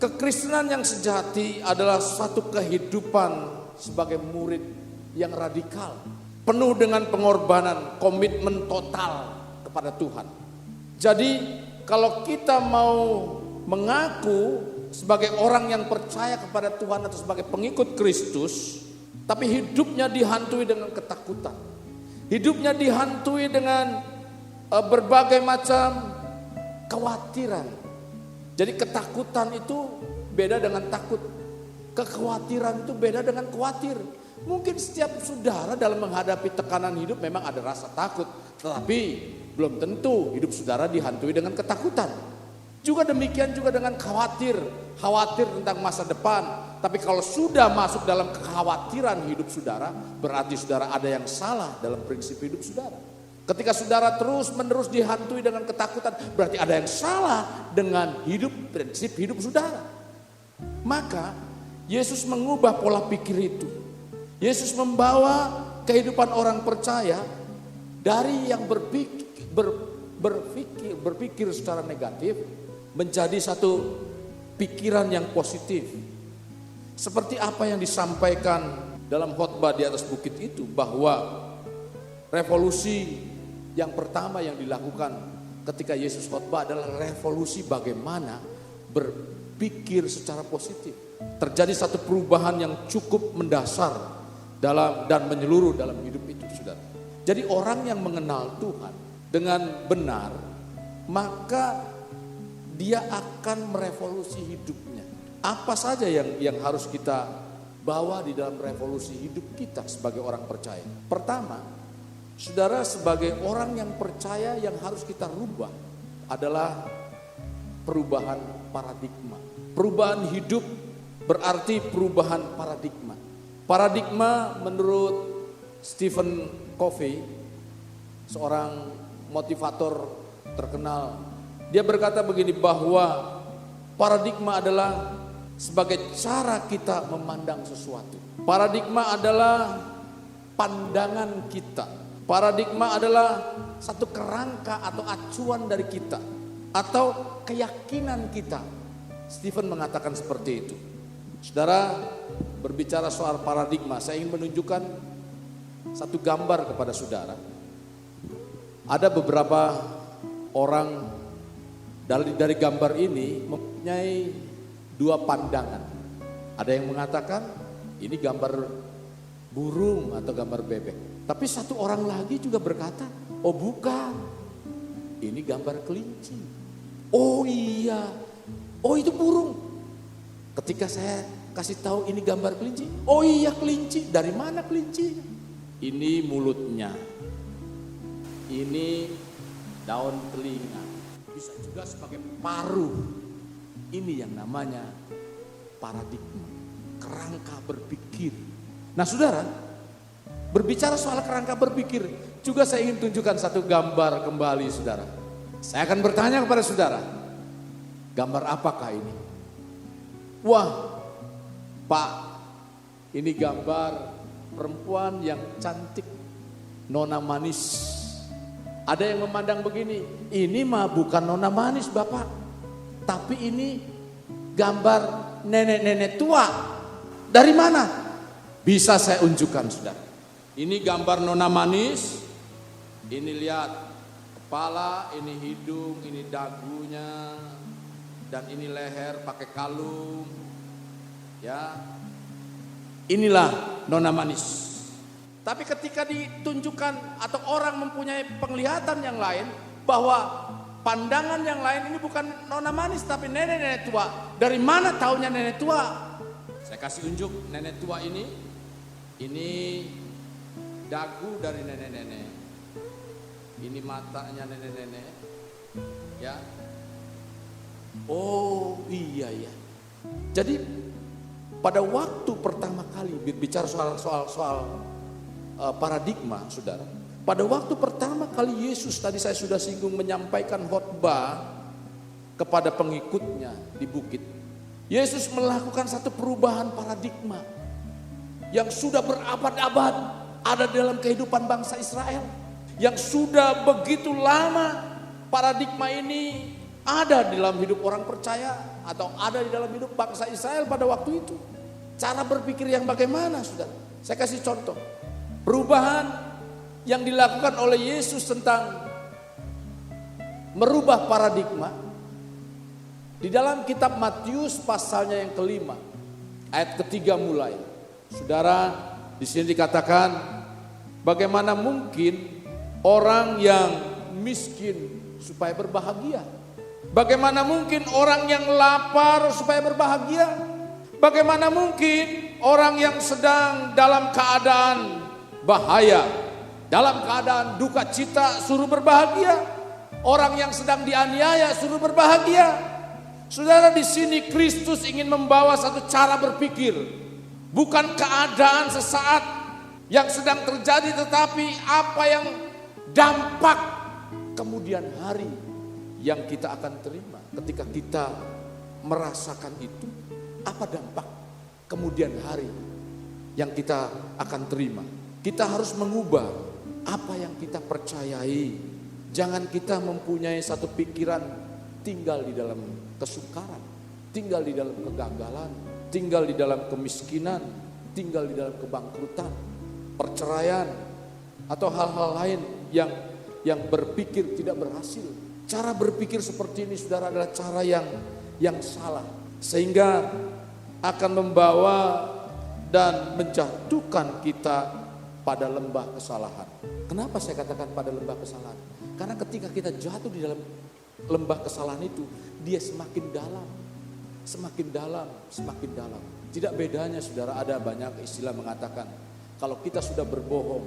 kekristenan yang sejati adalah satu kehidupan sebagai murid yang radikal, penuh dengan pengorbanan, komitmen total kepada Tuhan. Jadi kalau kita mau mengaku sebagai orang yang percaya kepada Tuhan atau sebagai pengikut Kristus, tapi hidupnya dihantui dengan ketakutan, hidupnya dihantui dengan berbagai macam kekhawatiran. Jadi ketakutan itu beda dengan takut, kekhawatiran itu beda dengan khawatir. Mungkin setiap saudara dalam menghadapi tekanan hidup memang ada rasa takut, tetapi belum tentu hidup saudara dihantui dengan ketakutan. Juga demikian juga dengan khawatir tentang masa depan. Tapi kalau sudah masuk dalam kekhawatiran hidup saudara, berarti saudara ada yang salah dalam prinsip hidup saudara. Ketika saudara terus-menerus dihantui dengan ketakutan, berarti ada yang salah dengan prinsip hidup saudara. Maka Yesus mengubah pola pikir itu. Yesus membawa kehidupan orang percaya dari yang berpikir secara negatif menjadi satu pikiran yang positif. Seperti apa yang disampaikan dalam khotbah di atas bukit itu, bahwa revolusi yang pertama yang dilakukan ketika Yesus khotbah adalah revolusi bagaimana berpikir secara positif. Terjadi satu perubahan yang cukup mendasar dan menyeluruh dalam hidup itu, saudara. Jadi orang yang mengenal Tuhan dengan benar, maka dia akan merevolusi hidupnya. Apa saja yang harus kita bawa di dalam revolusi hidup kita sebagai orang percaya? Pertama, saudara, sebagai orang yang percaya yang harus kita rubah adalah perubahan paradigma. Perubahan hidup berarti perubahan paradigma. Paradigma menurut Stephen Covey, seorang motivator terkenal, dia berkata begini, bahwa paradigma adalah sebagai cara kita memandang sesuatu. Paradigma adalah pandangan kita. Paradigma adalah satu kerangka atau acuan dari kita, atau keyakinan kita. Stephen mengatakan seperti itu. Saudara, berbicara soal paradigma, saya ingin menunjukkan satu gambar kepada saudara. Ada beberapa orang dari gambar ini mempunyai dua pandangan. Ada yang mengatakan ini gambar burung atau gambar bebek. Tapi satu orang lagi juga berkata, oh bukan, ini gambar kelinci. Oh iya, oh itu burung. Ketika saya kasih tahu ini gambar kelinci, oh iya kelinci. Dari mana kelinci? Ini mulutnya, ini daun telinga, bisa juga sebagai paruh. Ini yang namanya paradigma, kerangka berpikir. Nah saudara, berbicara soal kerangka berpikir, juga saya ingin tunjukkan satu gambar kembali saudara. Saya akan bertanya kepada saudara, gambar apakah ini? Wah Pak, ini gambar perempuan yang cantik, nona manis. Ada yang memandang begini, ini mah bukan nona manis Bapak, tapi ini gambar nenek-nenek tua. Dari mana? Bisa saya unjukkan saudara. Ini gambar nona manis. Ini lihat kepala, ini hidung, ini dagunya, dan ini leher pakai kalung. Ya, inilah nona manis. Tapi ketika ditunjukkan atau orang mempunyai penglihatan yang lain, bahwa pandangan yang lain ini bukan nona manis tapi nenek-nenek tua. Dari mana taunya nenek tua? Saya kasih unjuk nenek tua ini dagu dari nenek-nenek, ini matanya nenek-nenek, ya. Oh iya ya. Jadi pada waktu pertama kali bicara soal paradigma, saudara. Pada waktu pertama kali Yesus, tadi saya sudah singgung, menyampaikan khotbah kepada pengikutnya di bukit. Yesus melakukan satu perubahan paradigma yang sudah berabad-abad ada dalam kehidupan bangsa Israel. yang sudah begitu lama paradigma ini ada di dalam hidup orang percaya atau ada di dalam hidup bangsa Israel pada waktu itu. Cara berpikir yang bagaimana, saudara? Saya kasih contoh. Perubahan yang dilakukan oleh Yesus tentang merubah paradigma di dalam kitab Matius pasalnya yang kelima, ayat ketiga mulai. Saudara, di sini dikatakan bagaimana mungkin orang yang miskin supaya berbahagia? Bagaimana mungkin orang yang lapar supaya berbahagia? Bagaimana mungkin orang yang sedang dalam keadaan bahaya, dalam keadaan duka cita suruh berbahagia? Orang yang sedang dianiaya suruh berbahagia? Saudara, di sini Kristus ingin membawa satu cara berpikir, bukan keadaan sesaat yang sedang terjadi, tetapi apa yang dampak kemudian hari yang kita akan terima ketika kita merasakan itu. Apa dampak kemudian hari yang kita akan terima? Kita harus mengubah apa yang kita percayai. Jangan kita mempunyai satu pikiran tinggal di dalam kesukaran, tinggal di dalam kegagalan, tinggal di dalam kemiskinan, tinggal di dalam kebangkrutan, perceraian, atau hal-hal lain yang berpikir tidak berhasil. Cara berpikir seperti ini, saudara, adalah cara yang salah, sehingga akan membawa dan menjatuhkan kita pada lembah kesalahan. Kenapa saya katakan pada lembah kesalahan? Karena ketika kita jatuh di dalam lembah kesalahan itu, dia semakin dalam, semakin dalam, semakin dalam. Tidak bedanya, saudara, ada banyak istilah mengatakan kalau kita sudah berbohong,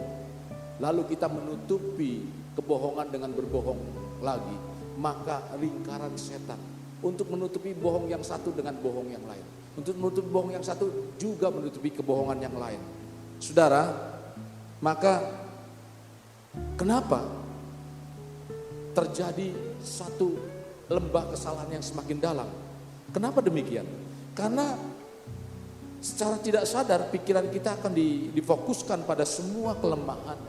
lalu kita menutupi kebohongan dengan berbohong lagi, maka lingkaran setan untuk menutupi bohong yang satu dengan bohong yang lain, untuk menutupi bohong yang satu juga menutupi kebohongan yang lain. Saudara, maka kenapa terjadi satu lembah kesalahan yang semakin dalam? Kenapa demikian? Karena secara tidak sadar pikiran kita akan difokuskan pada semua kelemahan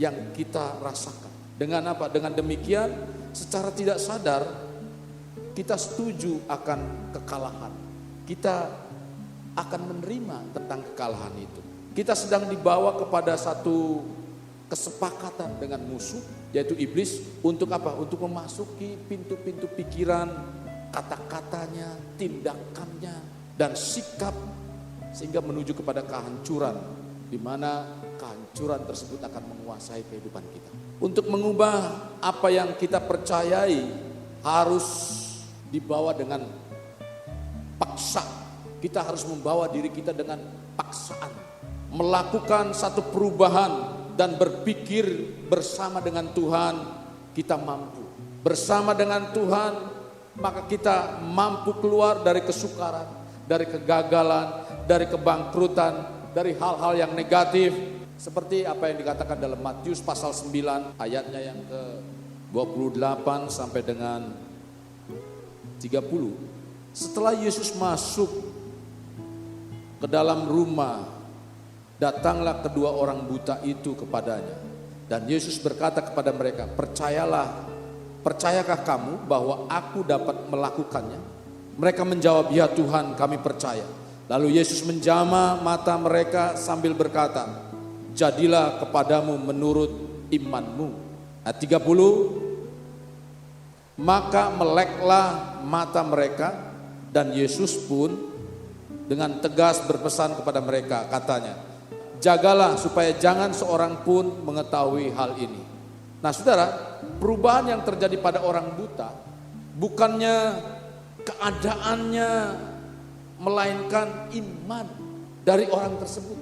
yang kita rasakan. Dengan apa? Dengan demikian secara tidak sadar kita setuju akan kekalahan. Kita akan menerima tentang kekalahan itu. Kita sedang dibawa kepada satu kesepakatan dengan musuh, yaitu iblis, untuk apa? Untuk memasuki pintu-pintu pikiran, kata-katanya, tindakannya, dan sikap, sehingga menuju kepada kehancuran, di mana kehancuran tersebut akan menguasai kehidupan kita. Untuk mengubah apa yang kita percayai harus dibawa dengan paksa. Kita harus membawa diri kita dengan paksaan, melakukan satu perubahan dan berpikir bersama dengan Tuhan. Kita mampu bersama dengan Tuhan, maka kita mampu keluar dari kesukaran, dari kegagalan, dari kebangkrutan, dari hal-hal yang negatif, seperti apa yang dikatakan dalam Matius pasal 9 ayatnya yang ke 28 sampai dengan 30. Setelah Yesus masuk ke dalam rumah, datanglah kedua orang buta itu kepadanya. Dan Yesus berkata kepada mereka, percayakah kamu bahwa aku dapat melakukannya? Mereka menjawab, ya Tuhan, kami percaya. Lalu Yesus menjamah mata mereka sambil berkata, jadilah kepadamu menurut imanmu. Ayat 30, maka meleklah mata mereka, dan Yesus pun dengan tegas berpesan kepada mereka, katanya, jagalah supaya jangan seorang pun mengetahui hal ini. Nah saudara, perubahan yang terjadi pada orang buta bukannya keadaannya, melainkan iman dari orang tersebut.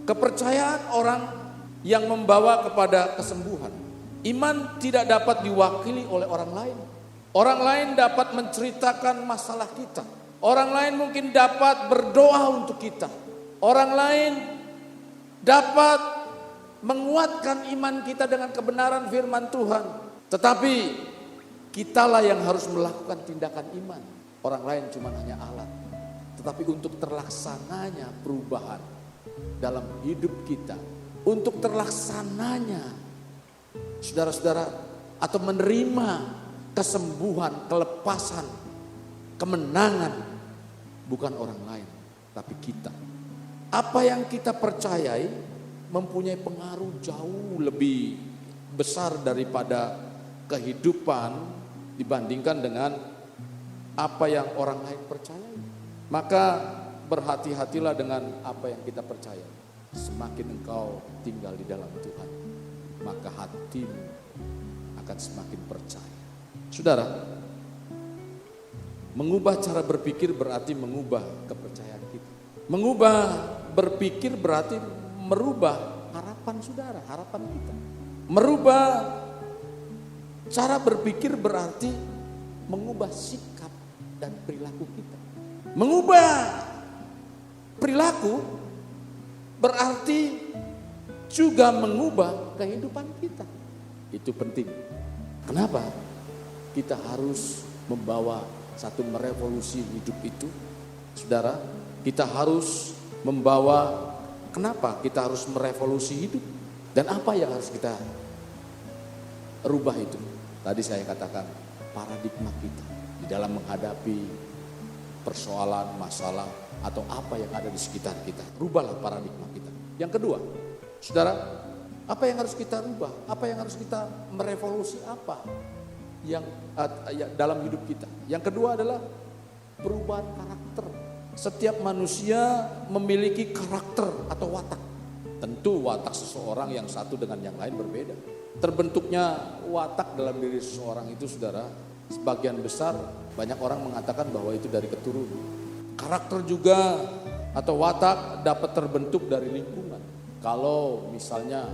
Kepercayaan orang yang membawa kepada kesembuhan. Iman tidak dapat diwakili oleh orang lain. Orang lain dapat menceritakan masalah kita. Orang lain mungkin dapat berdoa untuk kita. Orang lain dapat menguatkan iman kita dengan kebenaran firman Tuhan. Tetapi kitalah yang harus melakukan tindakan iman. Orang lain cuma hanya alat. Tetapi untuk terlaksananya perubahan dalam hidup kita, untuk terlaksananya saudara-saudara, atau menerima kesembuhan, kelepasan, kemenangan bukan orang lain, tapi kita. Apa yang kita percayai mempunyai pengaruh jauh lebih besar daripada kehidupan dibandingkan dengan apa yang orang lain percayai. Maka berhati-hatilah dengan apa yang kita percaya. Semakin engkau tinggal di dalam Tuhan, maka hatimu akan semakin percaya. Saudara, mengubah cara berpikir berarti mengubah kepercayaan kita. Mengubah berpikir berarti merubah harapan saudara, harapan kita. Merubah cara berpikir berarti mengubah sikap dan perilaku kita. Mengubah perilaku berarti juga mengubah kehidupan kita. Itu penting. Kenapa? Kita harus membawa satu merevolusi hidup itu. Saudara, kita harus membawa, kenapa kita harus merevolusi hidup? Dan apa yang harus kita rubah itu? Tadi saya katakan paradigma kita di dalam menghadapi persoalan, masalah, atau apa yang ada di sekitar kita. Rubahlah paradigma kita. Yang kedua, saudara, apa yang harus kita rubah? Apa yang harus kita merevolusi apa yang dalam hidup kita? Yang kedua adalah perubahan karakter. Setiap manusia memiliki karakter atau watak. Tentu watak seseorang yang satu dengan yang lain berbeda. Terbentuknya watak dalam diri seseorang itu, saudara, sebagian besar banyak orang mengatakan bahwa itu dari keturunan. Karakter juga atau watak dapat terbentuk dari lingkungan. Kalau misalnya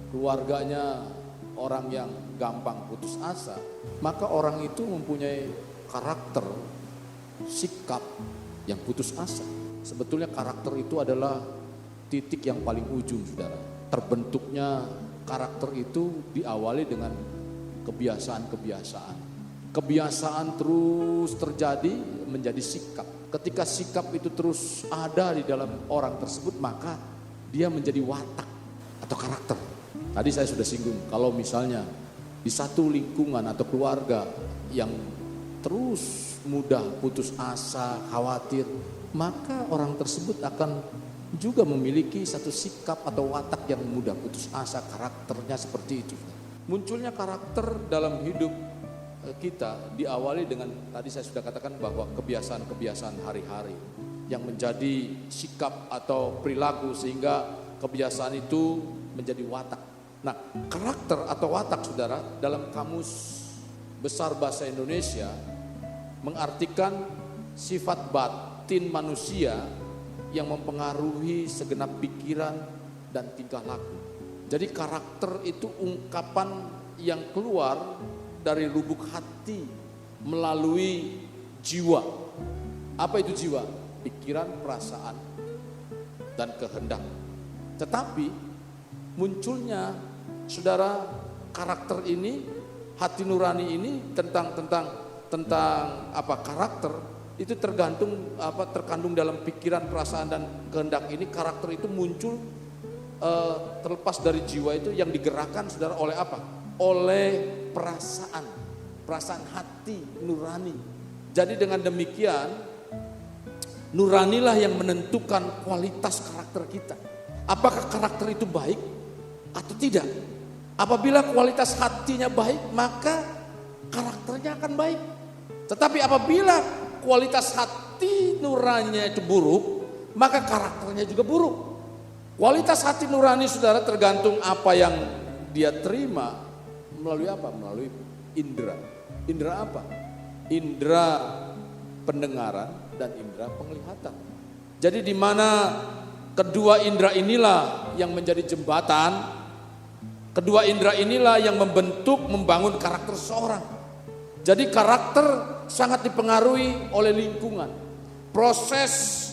keluarganya orang yang gampang putus asa, maka orang itu mempunyai karakter, sikap yang putus asa. Sebetulnya karakter itu adalah titik yang paling ujung, saudara. Terbentuknya karakter itu diawali dengan kebiasaan-kebiasaan. Kebiasaan terus terjadi menjadi sikap. Ketika sikap itu terus ada di dalam orang tersebut, maka dia menjadi watak atau karakter. Tadi saya sudah singgung, kalau misalnya di satu lingkungan atau keluarga yang terus mudah putus asa, khawatir, maka orang tersebut akan juga memiliki satu sikap atau watak yang mudah putus asa, karakternya seperti itu. Munculnya karakter dalam hidup kita diawali dengan, tadi saya sudah katakan bahwa kebiasaan-kebiasaan hari-hari yang menjadi sikap atau perilaku sehingga kebiasaan itu menjadi watak. Nah, karakter atau watak, saudara, dalam kamus besar bahasa Indonesia mengartikan sifat batin manusia yang mempengaruhi segenap pikiran dan tingkah laku. Jadi karakter itu ungkapan yang keluar dari lubuk hati melalui jiwa. Apa itu jiwa? Pikiran, perasaan, dan kehendak. Tetapi munculnya, saudara, karakter ini, hati nurani ini tentang apa karakter itu terkandung dalam pikiran, perasaan, dan kehendak ini. Karakter itu muncul terlepas dari jiwa itu yang digerakkan, saudara, oleh apa? Oleh perasaan hati nurani. Jadi dengan demikian nuranilah yang menentukan kualitas karakter kita. Apakah karakter itu baik atau tidak? Apabila kualitas hatinya baik, maka karakternya akan baik. Tetapi apabila kualitas hati nuraninya itu buruk, maka karakternya juga buruk. Kualitas hati nurani, saudara, tergantung apa yang dia terima melalui apa? Melalui indera. Indera apa? Indera pendengaran dan indera penglihatan. Jadi di mana kedua indera inilah yang menjadi jembatan, kedua indera inilah yang membangun karakter seorang. Jadi karakter sangat dipengaruhi oleh lingkungan. Proses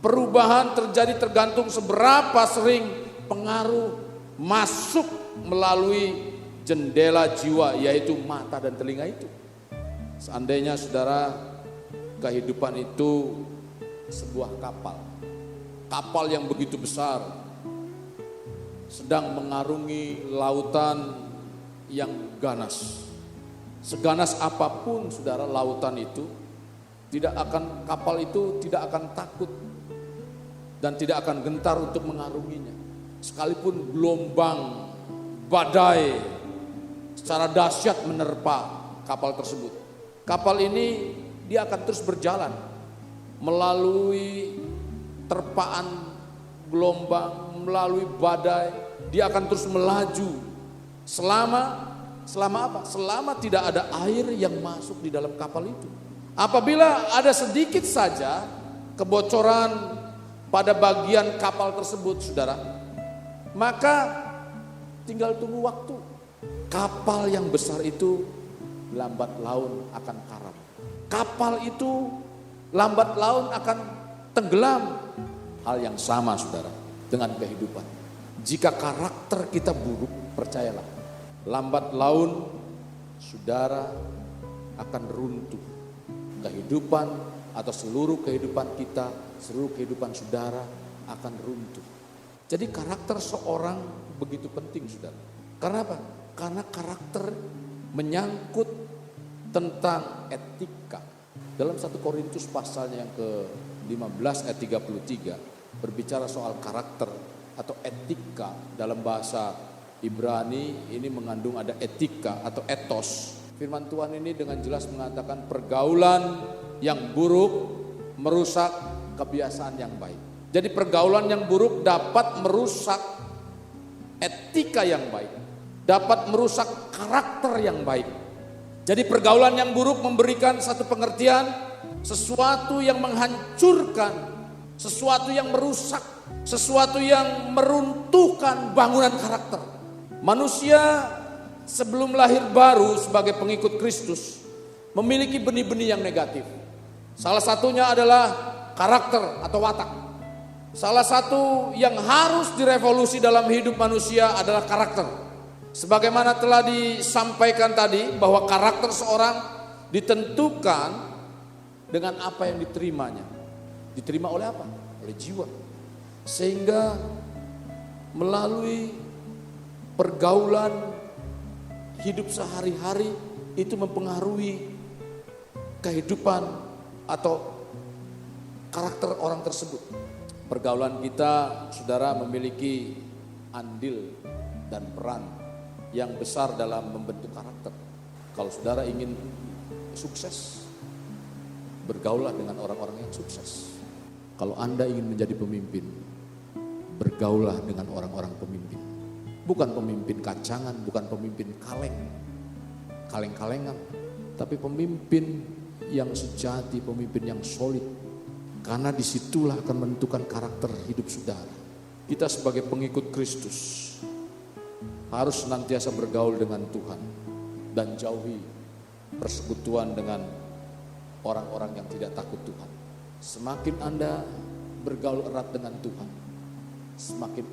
perubahan terjadi tergantung seberapa sering pengaruh masuk melalui jendela jiwa, yaitu mata dan telinga itu. Seandainya, saudara, kehidupan itu sebuah kapal yang begitu besar sedang mengarungi lautan yang ganas. Seganas apapun saudara lautan itu, kapal itu tidak akan takut dan tidak akan gentar untuk mengarunginya. Sekalipun gelombang, badai secara dahsyat menerpa kapal tersebut. Kapal ini dia akan terus berjalan melalui terpaan gelombang, melalui badai, dia akan terus melaju selama apa? Selama tidak ada air yang masuk di dalam kapal itu. Apabila ada sedikit saja kebocoran pada bagian kapal tersebut, saudara, maka tinggal tunggu waktu. Kapal yang besar itu lambat laun akan karam. Kapal itu lambat laun akan tenggelam. Hal yang sama saudara dengan kehidupan. Jika karakter kita buruk, percayalah, lambat laun saudara akan runtuh. Kehidupan atau seluruh kehidupan kita, seluruh kehidupan saudara akan runtuh. Jadi karakter seorang begitu penting saudara. Karena apa? Karena karakter menyangkut tentang etika. Dalam 1 Korintus pasalnya yang ke-15 ayat 33 berbicara soal karakter atau etika. Dalam bahasa Ibrani ini mengandung ada etika atau etos. Firman Tuhan ini dengan jelas mengatakan pergaulan yang buruk merusak kebiasaan yang baik. Jadi pergaulan yang buruk dapat merusak etika yang baik, dapat merusak karakter yang baik. Jadi pergaulan yang buruk memberikan satu pengertian, sesuatu yang menghancurkan, sesuatu yang merusak, sesuatu yang meruntuhkan bangunan karakter. Manusia sebelum lahir baru sebagai pengikut Kristus memiliki benih-benih yang negatif. Salah satunya adalah karakter atau watak. Salah satu yang harus direvolusi dalam hidup manusia adalah karakter. Sebagaimana telah disampaikan tadi bahwa karakter seorang ditentukan dengan apa yang diterimanya. Diterima oleh apa? Oleh jiwa. Sehingga melalui pergaulan hidup sehari-hari itu mempengaruhi kehidupan atau karakter orang tersebut. Pergaulan kita, saudara, memiliki andil dan peran yang besar dalam membentuk karakter. Kalau saudara ingin sukses, bergaulah dengan orang-orang yang sukses. Kalau Anda ingin menjadi pemimpin, bergaulah dengan orang-orang pemimpin. Bukan pemimpin kacangan, bukan pemimpin kaleng-kalengan, tapi pemimpin yang sejati, pemimpin yang solid. Karena disitulah akan menentukan karakter hidup saudara. Kita sebagai pengikut Kristus harus senantiasa bergaul dengan Tuhan dan jauhi persekutuan dengan orang-orang yang tidak takut Tuhan. Semakin Anda bergaul erat dengan Tuhan, semakin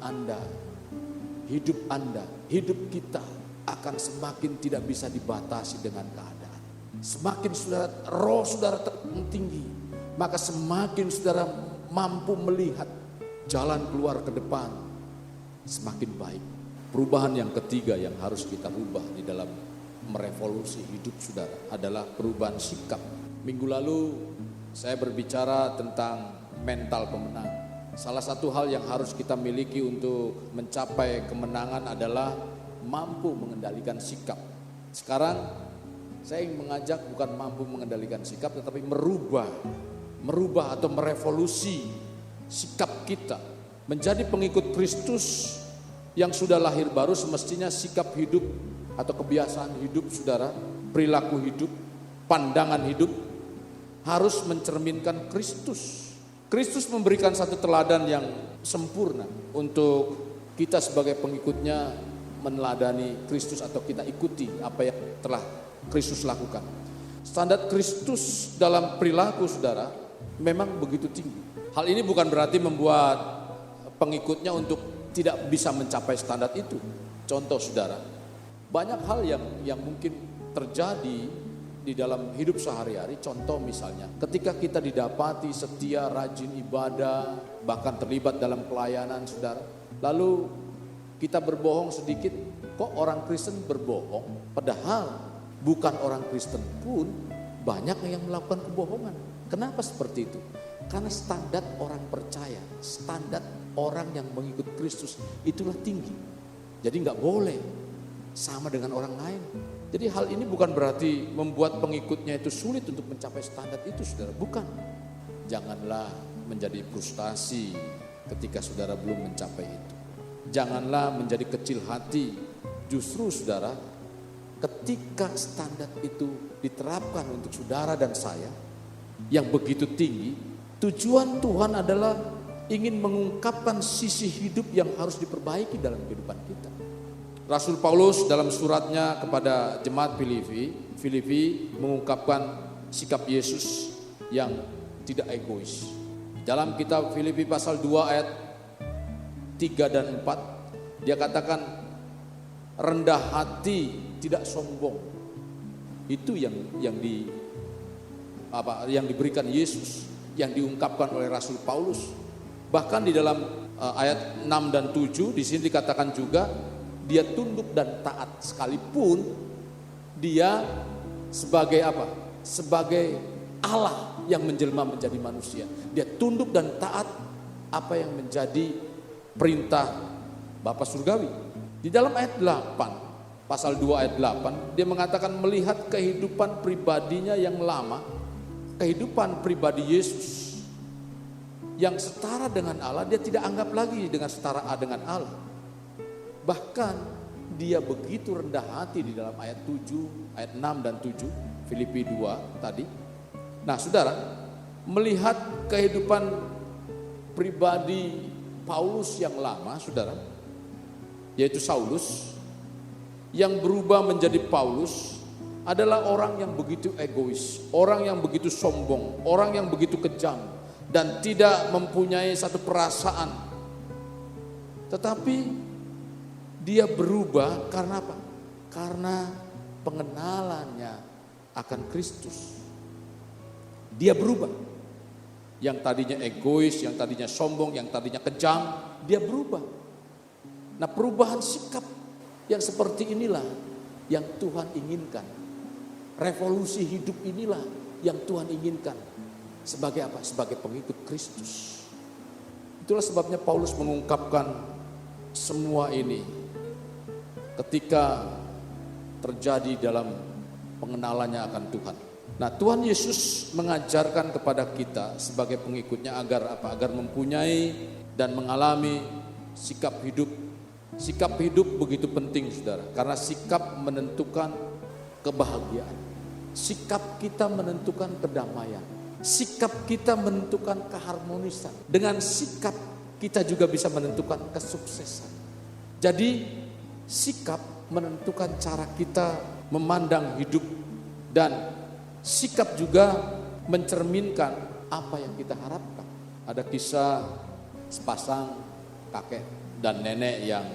hidup kita akan semakin tidak bisa dibatasi dengan keadaan. Semakin roh saudara tinggi, maka semakin saudara mampu melihat jalan keluar ke depan semakin baik. Perubahan yang ketiga yang harus kita rubah di dalam merevolusi hidup saudara adalah perubahan sikap. Minggu lalu saya berbicara tentang mental pemenang. Salah satu hal yang harus kita miliki untuk mencapai kemenangan adalah mampu mengendalikan sikap. Sekarang saya ingin mengajak bukan mampu mengendalikan sikap, tetapi merubah atau merevolusi sikap kita. Menjadi pengikut Kristus yang sudah lahir baru, semestinya sikap hidup atau kebiasaan hidup saudara, perilaku hidup, pandangan hidup harus mencerminkan Kristus. Kristus memberikan satu teladan yang sempurna untuk kita sebagai pengikutnya meneladani Kristus atau kita ikuti apa yang telah Kristus lakukan. Standar Kristus dalam perilaku saudara memang begitu tinggi. Hal ini bukan berarti membuat pengikutnya untuk tidak bisa mencapai standar itu. Contoh saudara, banyak hal yang mungkin terjadi di dalam hidup sehari-hari. Contoh misalnya, ketika kita didapati setia, rajin ibadah, bahkan terlibat dalam pelayanan saudara, lalu kita berbohong sedikit, kok orang Kristen berbohong? Padahal bukan orang Kristen pun banyak yang melakukan kebohongan. Kenapa seperti itu? Karena standar orang percaya, standar orang yang mengikut Kristus itulah tinggi. Jadi nggak boleh sama dengan orang lain. Jadi hal ini bukan berarti membuat pengikutnya itu sulit untuk mencapai standar itu, saudara. Bukan. Janganlah menjadi frustasi ketika saudara belum mencapai itu. Janganlah menjadi kecil hati. Justru saudara, ketika standar itu diterapkan untuk saudara dan saya yang begitu tinggi, tujuan Tuhan adalah ingin mengungkapkan sisi hidup yang harus diperbaiki dalam kehidupan kita. Rasul Paulus dalam suratnya kepada jemaat Filipi mengungkapkan sikap Yesus yang tidak egois. Dalam kitab Filipi pasal 2 ayat 3 dan 4, dia katakan rendah hati, tidak sombong. Itu yang diberikan Yesus, yang diungkapkan oleh Rasul Paulus. Bahkan di dalam ayat 6 dan 7 di sini dikatakan juga dia tunduk dan taat sekalipun dia sebagai apa? Sebagai Allah yang menjelma menjadi manusia. Dia tunduk dan taat apa yang menjadi perintah Bapa Surgawi. Di dalam ayat 8, pasal 2 ayat 8, dia mengatakan melihat kehidupan pribadinya yang lama, kehidupan pribadi Yesus yang setara dengan Allah, dia tidak anggap lagi dengan setara dengan Allah. Bahkan dia begitu rendah hati di dalam ayat 7, ayat 6 dan 7, Filipi 2 tadi. Nah saudara, melihat kehidupan pribadi Paulus yang lama saudara, yaitu Saulus, yang berubah menjadi Paulus adalah orang yang begitu egois, orang yang begitu sombong, orang yang begitu kejam, dan tidak mempunyai satu perasaan. Tetapi dia berubah karena apa? Karena pengenalannya akan Kristus. Dia berubah. Yang tadinya egois, yang tadinya sombong, yang tadinya kejam, dia berubah. Nah, perubahan sikap yang seperti inilah yang Tuhan inginkan. Revolusi hidup inilah yang Tuhan inginkan. Sebagai apa? Sebagai pengikut Kristus. Itulah sebabnya Paulus mengungkapkan semua ini ketika terjadi dalam pengenalannya akan Tuhan. Nah, Tuhan Yesus mengajarkan kepada kita sebagai pengikutnya agar apa? Agar mempunyai dan mengalami sikap hidup. Sikap hidup begitu penting, saudara, karena sikap menentukan kebahagiaan. Sikap kita menentukan kedamaian. Sikap kita menentukan keharmonisan. Dengan sikap kita juga bisa menentukan kesuksesan. Jadi sikap menentukan cara kita memandang hidup, dan sikap juga mencerminkan apa yang kita harapkan. Ada kisah sepasang kakek dan nenek yang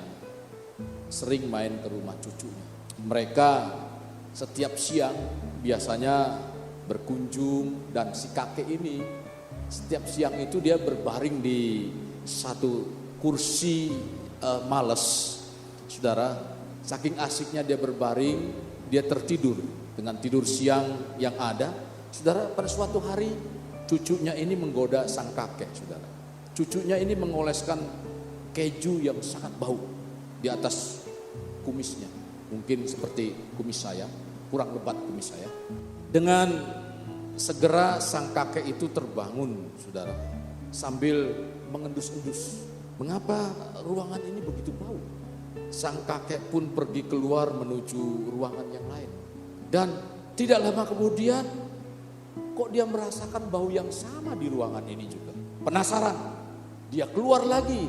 sering main ke rumah cucunya. Mereka setiap siang biasanya berkunjung, dan si kakek ini setiap siang itu dia berbaring di satu kursi males. Saudara, saking asiknya dia berbaring, dia tertidur dengan tidur siang yang ada. Saudara, pada suatu hari cucunya ini menggoda sang kakek, saudara. Cucunya ini mengoleskan keju yang sangat bau di atas kumisnya. Mungkin seperti kumis saya, kurang lebat kumis saya. Dengan segera sang kakek itu terbangun, saudara, sambil mengendus-endus. Mengapa ruangan ini begitu bau? Sang kakek pun pergi keluar menuju ruangan yang lain. Dan tidak lama kemudian kok dia merasakan bau yang sama di ruangan ini juga. Penasaran, dia keluar lagi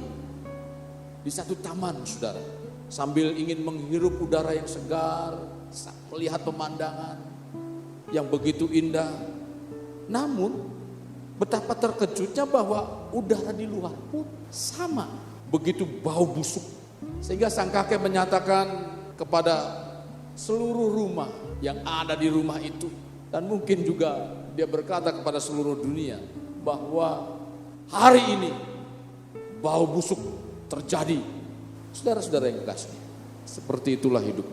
di satu taman, saudara, sambil ingin menghirup udara yang segar, melihat pemandangan yang begitu indah. Namun betapa terkejutnya bahwa udara di luar pun sama, begitu bau busuk. Sehingga sang kakek menyatakan kepada seluruh rumah yang ada di rumah itu, dan mungkin juga dia berkata kepada seluruh dunia, bahwa hari ini bau busuk terjadi. Saudara-saudara yang kekasih, Seperti itulah hidup.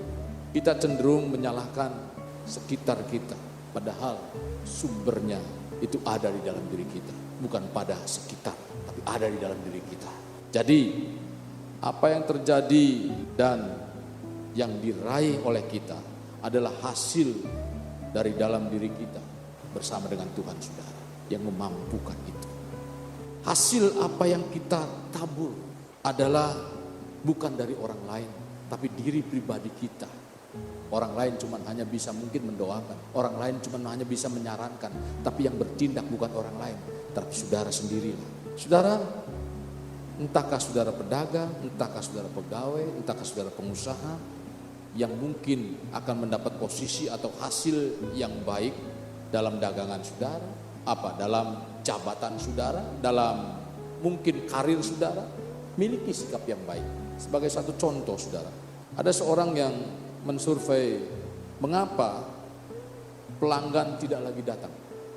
Kita cenderung menyalahkan sekitar kita, padahal sumbernya itu ada di dalam diri kita, bukan pada sekitar, tapi ada di dalam diri kita. Jadi apa yang terjadi dan yang diraih oleh kita adalah hasil dari dalam diri kita bersama dengan Tuhan, saudara, yang memampukan itu. Hasil apa yang kita tabur adalah bukan dari orang lain, tapi diri pribadi kita. Orang lain cuma hanya bisa mungkin mendoakan, orang lain cuma hanya bisa menyarankan, tapi yang bertindak bukan orang lain, tapi saudara sendirilah. Saudara, entahkah saudara pedagang, entahkah saudara pegawai, entahkah saudara pengusaha yang mungkin akan mendapat posisi atau hasil yang baik dalam dagangan saudara, dalam jabatan saudara, dalam mungkin karir saudara, miliki sikap yang baik. Sebagai satu contoh, saudara, ada seorang yang mensurvei mengapa pelanggan tidak lagi datang.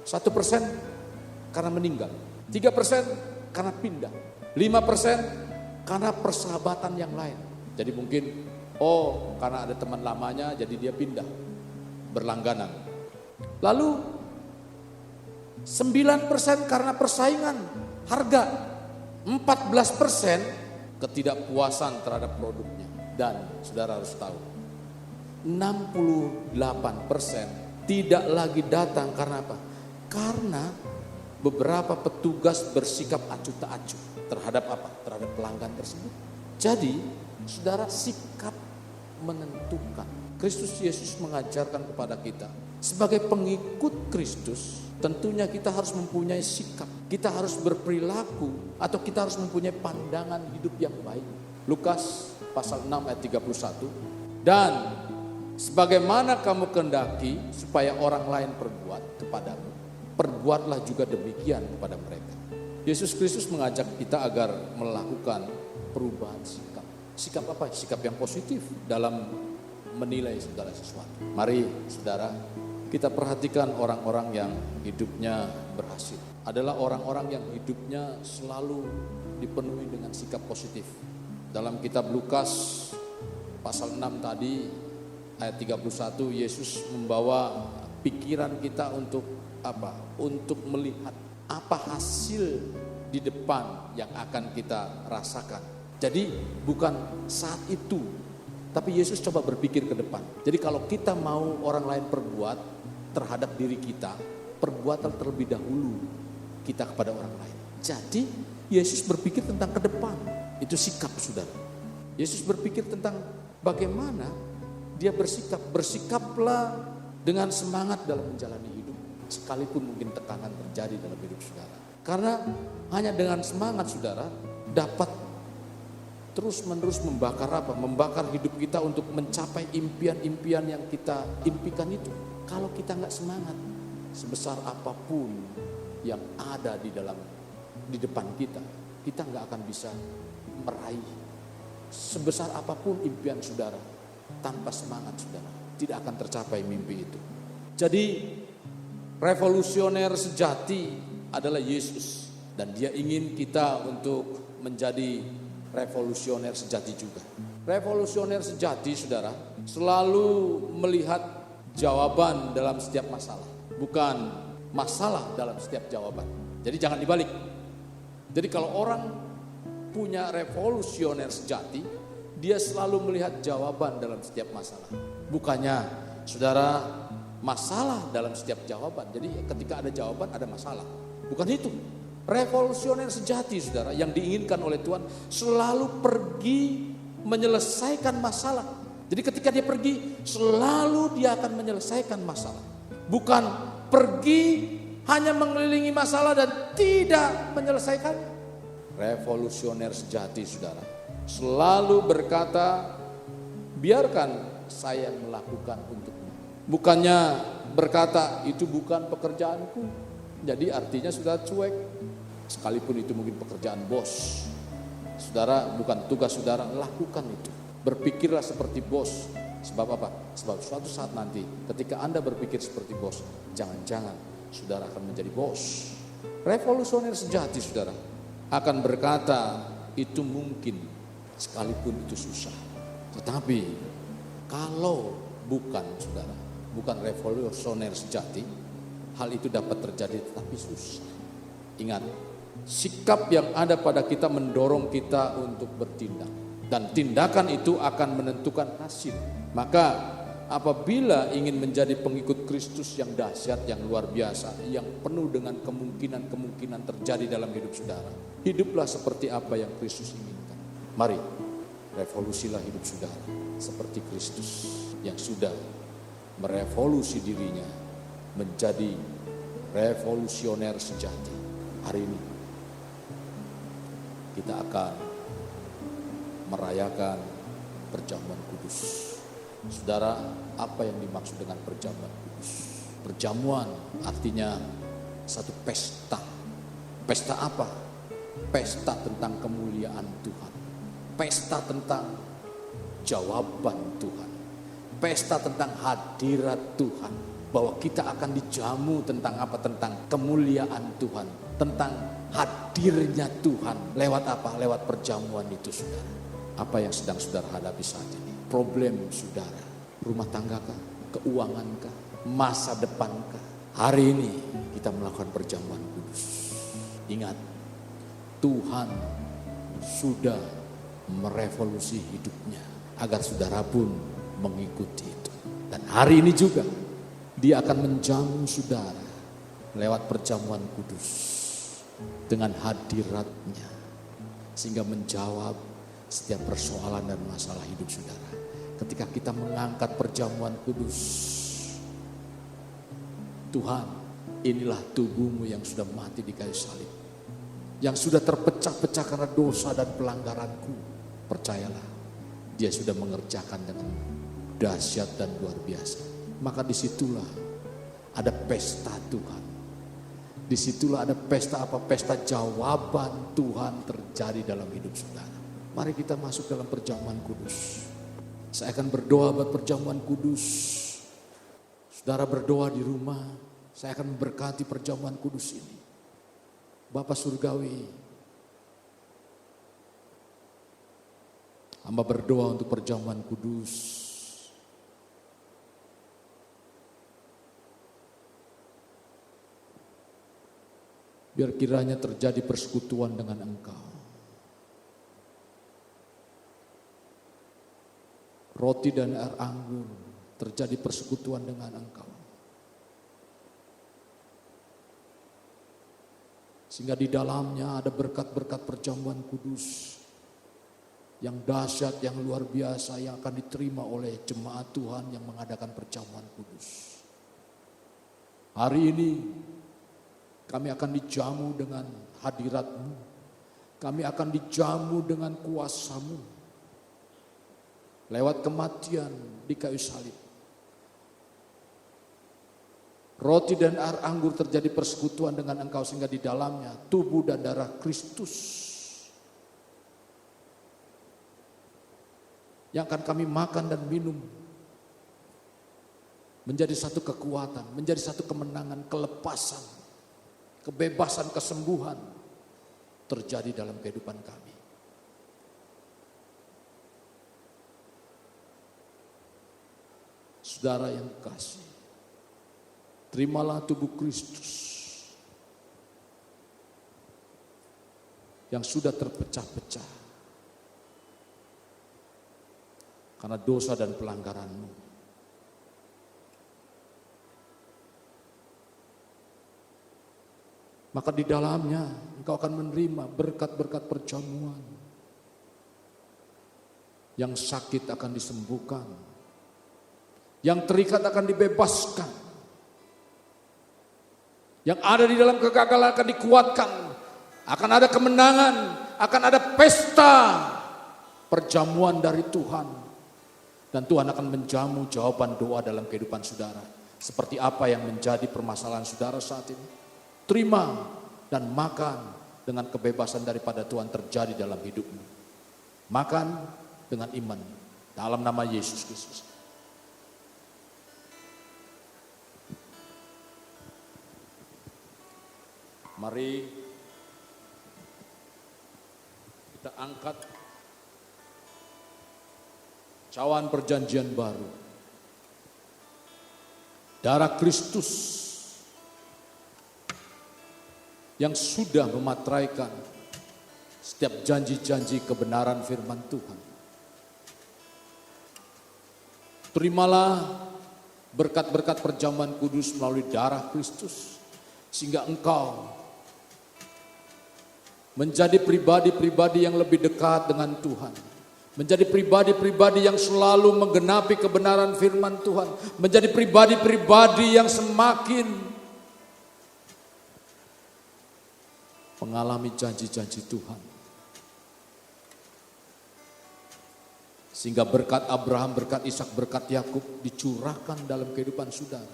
1% karena meninggal, 3% karena pindah, 5% karena persahabatan yang lain. Jadi mungkin karena ada teman lamanya jadi dia pindah, berlangganan. Lalu 9% karena persaingan harga, 14% ketidakpuasan terhadap produknya. Dan saudara harus tahu, 68% tidak lagi datang karena apa? Karena beberapa petugas bersikap acuh tak acuh terhadap apa? Terhadap pelanggan tersebut. Jadi saudara, sikap menentukan. Kristus Yesus mengajarkan kepada kita sebagai pengikut Kristus, tentunya kita harus mempunyai sikap. Kita harus berperilaku atau kita harus mempunyai pandangan hidup yang baik. Lukas pasal 6 ayat 31. Dan sebagaimana kamu kehendaki supaya orang lain perbuat kepadamu, perbuatlah juga demikian kepada mereka. Yesus Kristus mengajak kita agar melakukan perubahan sikap. Sikap apa? Sikap yang positif dalam menilai segala sesuatu. Mari saudara, kita perhatikan orang-orang yang hidupnya berhasil. Adalah orang-orang yang hidupnya selalu dipenuhi dengan sikap positif. Dalam kitab Lukas pasal 6 tadi ayat 31, Yesus membawa pikiran kita untuk apa? Untuk melihat apa hasil di depan yang akan kita rasakan. Jadi bukan saat itu, tapi Yesus coba berpikir ke depan. Jadi kalau kita mau orang lain perbuat terhadap diri kita, perbuatan terlebih dahulu kita kepada orang lain. Jadi Yesus berpikir tentang ke depan. Itu sikap, saudara. Yesus berpikir tentang bagaimana dia bersikap. Bersikaplah dengan semangat dalam menjalani hidup, sekalipun mungkin tekanan terjadi dalam hidup saudara. Karena hanya dengan semangat saudara dapat terus-menerus membakar apa? Membakar hidup kita untuk mencapai impian-impian yang kita impikan itu. Kalau kita nggak semangat, sebesar apapun yang ada di depan kita nggak akan bisa meraih. Sebesar apapun impian saudara, tanpa semangat saudara, tidak akan tercapai mimpi itu. Jadi revolusioner sejati adalah Yesus, dan dia ingin kita untuk menjadi revolusioner sejati juga. Revolusioner sejati saudara selalu melihat jawaban dalam setiap masalah, bukan masalah dalam setiap jawaban. Jadi jangan dibalik. Jadi kalau orang punya revolusioner sejati, dia selalu melihat jawaban dalam setiap masalah. Bukannya saudara masalah dalam setiap jawaban. Jadi ketika ada jawaban ada masalah. Bukan itu. Revolusioner sejati saudara yang diinginkan oleh Tuhan selalu pergi menyelesaikan masalah. Jadi ketika dia pergi selalu dia akan menyelesaikan masalah. Bukan pergi hanya mengelilingi masalah dan tidak menyelesaikannya. Revolusioner sejati saudara selalu berkata, biarkan saya melakukan untukmu. Bukannya berkata itu bukan pekerjaanku. Jadi artinya sudah cuek. Sekalipun itu mungkin pekerjaan bos, saudara, bukan tugas saudara, lakukan itu. Berpikirlah seperti bos. Sebab apa? Sebab suatu saat nanti ketika Anda berpikir seperti bos, jangan-jangan saudara akan menjadi bos. Revolusioner sejati saudara akan berkata itu mungkin sekalipun itu susah. Tetapi kalau bukan saudara, bukan revolusioner sejati, hal itu dapat terjadi tetapi susah. Ingat, sikap yang ada pada kita mendorong kita untuk bertindak. Dan tindakan itu akan menentukan hasil. Maka apabila ingin menjadi pengikut Kristus yang dahsyat, yang luar biasa, yang penuh dengan kemungkinan-kemungkinan terjadi dalam hidup saudara, hiduplah seperti apa yang Kristus inginkan. Mari, revolusilah hidup saudara seperti Kristus yang sudah merevolusi dirinya menjadi revolusioner sejati. Hari ini kita akan merayakan perjamuan kudus. Saudara, apa yang dimaksud dengan perjamuan kudus? Perjamuan artinya satu pesta. Pesta apa? Pesta tentang kemuliaan Tuhan. Pesta tentang jawaban Tuhan. Pesta tentang hadirat Tuhan. Bahwa kita akan dijamu tentang apa? Tentang kemuliaan Tuhan. Tentang hadirnya Tuhan. Lewat apa? Lewat perjamuan itu, saudara. Apa yang sedang saudara hadapi saat ini? Problem saudara, rumah tangga kah? Keuangan kah? Masa depan kah? Hari ini kita melakukan perjamuan kudus. Ingat, Tuhan sudah merevolusi hidupnya agar saudara pun mengikuti itu. Dan hari ini juga Dia akan menjamu saudara lewat perjamuan kudus dengan hadiratnya, sehingga menjawab setiap persoalan dan masalah hidup saudara. Ketika kita mengangkat perjamuan kudus, Tuhan, inilah tubuhmu yang sudah mati di kayu salib, yang sudah terpecah-pecah karena dosa dan pelanggaranku. Percayalah, Dia sudah mengerjakan dengan dahsyat dan luar biasa. Maka disitulah ada pesta Tuhan. Disitulah ada pesta apa? Pesta jawaban Tuhan terjadi dalam hidup saudara. Mari kita masuk dalam perjamuan kudus. Saya akan berdoa buat perjamuan kudus. Saudara berdoa di rumah, saya akan memberkati perjamuan kudus ini. Bapa Surgawi, hamba berdoa untuk perjamuan kudus. Biar kiranya terjadi persekutuan dengan Engkau. Roti dan air anggur terjadi persekutuan dengan Engkau. Sehingga di dalamnya ada berkat-berkat perjamuan kudus yang dahsyat, yang luar biasa, yang akan diterima oleh jemaat Tuhan yang mengadakan perjamuan kudus. Hari ini kami akan dijamu dengan hadirat-Mu. Kami akan dijamu dengan kuasa-Mu. Lewat kematian di kayu salib. Roti dan air anggur terjadi persekutuan dengan Engkau, sehingga di dalamnya tubuh dan darah Kristus yang akan kami makan dan minum menjadi satu kekuatan, menjadi satu kemenangan, kelepasan, kebebasan, kesembuhan terjadi dalam kehidupan kami. Saudara yang kasih, terimalah tubuh Kristus yang sudah terpecah-pecah karena dosa dan pelanggaranmu. Maka di dalamnya engkau akan menerima berkat-berkat perjamuan. Yang sakit akan disembuhkan. Yang terikat akan dibebaskan. Yang ada di dalam kegagalan akan dikuatkan. Akan ada kemenangan, akan ada pesta perjamuan dari Tuhan. Dan Tuhan akan menjamu jawaban doa dalam kehidupan saudara. Seperti apa yang menjadi permasalahan saudara saat ini. Terima dan makan dengan kebebasan daripada Tuhan terjadi dalam hidupmu. Makan dengan iman dalam nama Yesus Kristus. Mari kita angkat cawan perjanjian baru. Darah Kristus yang sudah memateraikan setiap janji-janji kebenaran firman Tuhan. Terimalah berkat-berkat perjamuan kudus melalui darah Kristus, sehingga engkau menjadi pribadi-pribadi yang lebih dekat dengan Tuhan. Menjadi pribadi-pribadi yang selalu menggenapi kebenaran firman Tuhan. Menjadi pribadi-pribadi yang semakin mengalami janji-janji Tuhan. Sehingga berkat Abraham, berkat Ishak, berkat Yakub dicurahkan dalam kehidupan saudara.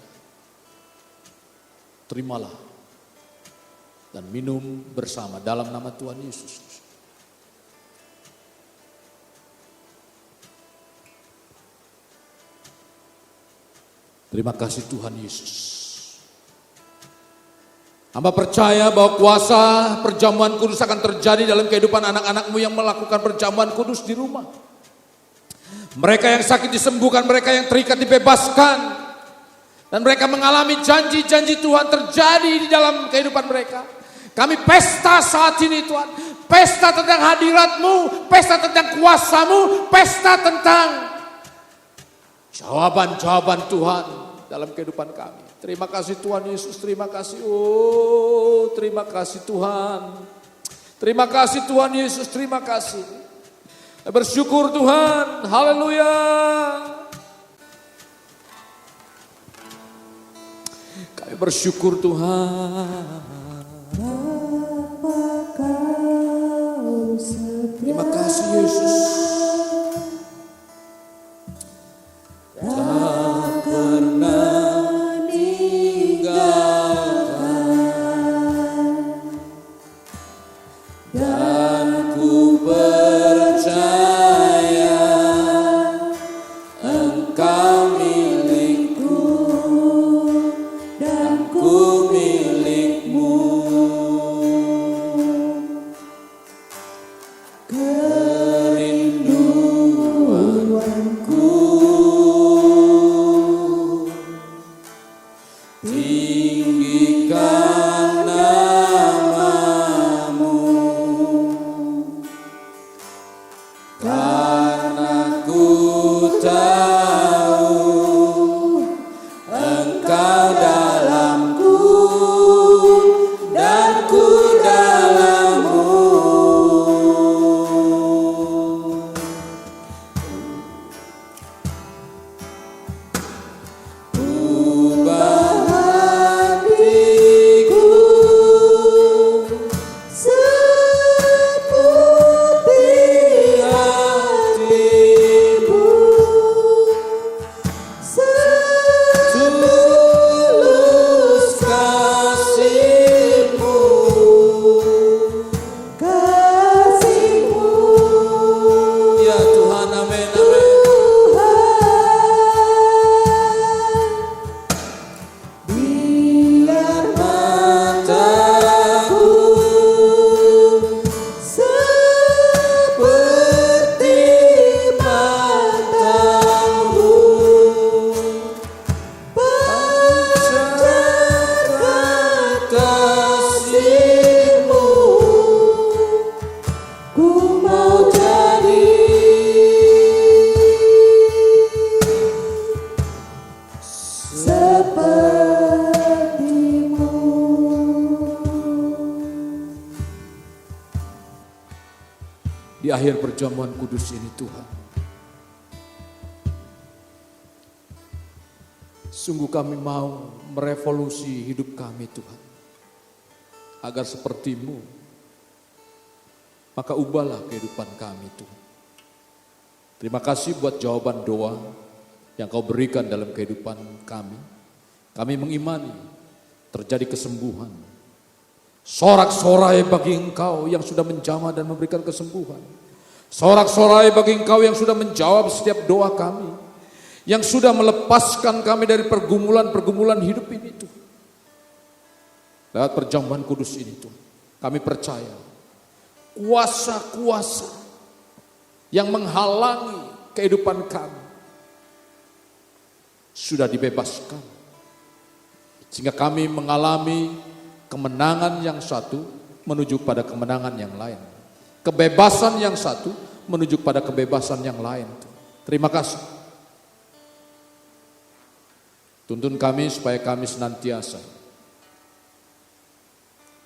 Terimalah dan minum bersama dalam nama Tuhan Yesus. Terima kasih Tuhan Yesus. Hamba percaya bahwa kuasa perjamuan kudus akan terjadi dalam kehidupan anak-anakmu yang melakukan perjamuan kudus di rumah. Mereka yang sakit disembuhkan, mereka yang terikat dibebaskan. Dan mereka mengalami janji-janji Tuhan terjadi di dalam kehidupan mereka. Kami pesta saat ini Tuhan. Pesta tentang hadirat-Mu, pesta tentang kuasa-Mu, pesta tentang jawaban-jawaban Tuhan dalam kehidupan kami. Terima kasih Tuhan Yesus, terima kasih. Oh, terima kasih Tuhan. Terima kasih Tuhan Yesus, terima kasih. Bersyukur Tuhan, haleluya. Kami bersyukur Tuhan. Terima kasih Yesus. Tak pernah ninggalkan, dan ku percaya Engkau milikku dan ku milikmu. Kerinduanku tinggikan namamu, karena ku tahu Engkau dalamku dan ku dalammu. Ubah hatiku seperti hatimu, setulus kasih-Mu, kasih-Mu. Ya Tuhan, amin, amin. Biar mataku seperti matamu, pancarkan kasih-Mu. Ku mau jadi seperti-Mu. Di akhir perjamuan kudus ini Tuhan, sungguh kami mau merevolusi hidup kami Tuhan, agar seperti-Mu. Maka ubahlah kehidupan kami Tuhan. Terima kasih buat jawaban doa yang Kau berikan dalam kehidupan kami. Kami mengimani terjadi kesembuhan. Sorak-sorai bagi Engkau yang sudah menjamah dan memberikan kesembuhan. Sorak-sorai bagi Engkau yang sudah menjawab setiap doa kami, yang sudah melepaskan kami dari pergumulan-pergumulan hidup ini Tuhan. Lewat perjamuan kudus ini Tuhan, kami percaya kuasa-kuasa yang menghalangi kehidupan kami sudah dibebaskan. Sehingga kami mengalami kemenangan yang satu menuju pada kemenangan yang lain. Kebebasan yang satu menuju pada kebebasan yang lain. Terima kasih. Tuntun kami supaya kami senantiasa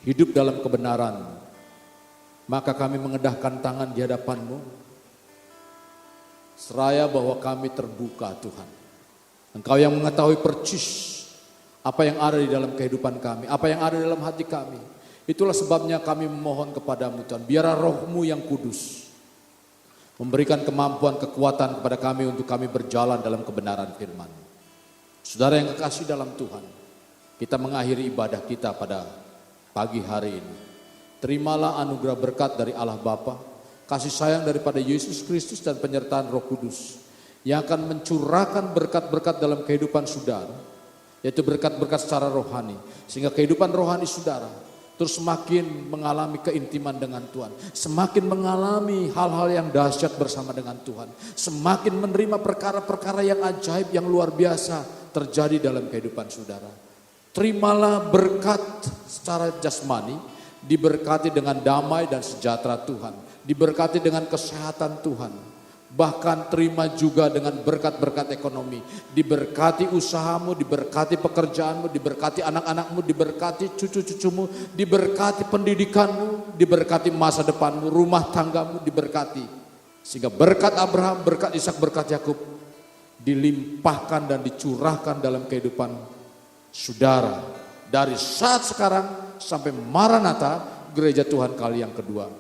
hidup dalam kebenaran. Maka kami mengedahkan tangan di hadapan-Mu. Seraya bahwa kami terbuka Tuhan. Engkau yang mengetahui percis apa yang ada di dalam kehidupan kami, apa yang ada dalam hati kami. Itulah sebabnya kami memohon kepadamu Tuhan, biarlah Roh-Mu yang kudus memberikan kemampuan, kekuatan kepada kami untuk kami berjalan dalam kebenaran firman. Saudara yang kekasih dalam Tuhan, kita mengakhiri ibadah kita pada pagi hari ini. Terimalah anugerah berkat dari Allah Bapa, kasih sayang daripada Yesus Kristus dan penyertaan Roh Kudus yang akan mencurahkan berkat-berkat dalam kehidupan saudara, yaitu berkat-berkat secara rohani, sehingga kehidupan rohani saudara terus semakin mengalami keintiman dengan Tuhan, semakin mengalami hal-hal yang dahsyat bersama dengan Tuhan, semakin menerima perkara-perkara yang ajaib, yang luar biasa terjadi dalam kehidupan saudara. Terimalah berkat secara jasmani, diberkati dengan damai dan sejahtera Tuhan, diberkati dengan kesehatan Tuhan. Bahkan terima juga dengan berkat-berkat ekonomi. Diberkati usahamu, diberkati pekerjaanmu, diberkati anak-anakmu, diberkati cucu-cucumu, diberkati pendidikanmu, diberkati masa depanmu, rumah tanggamu diberkati. Sehingga berkat Abraham, berkat Ishak, berkat Yakub dilimpahkan dan dicurahkan dalam kehidupan saudara. Dari saat sekarang sampai Maranatha, gereja Tuhan kali yang kedua.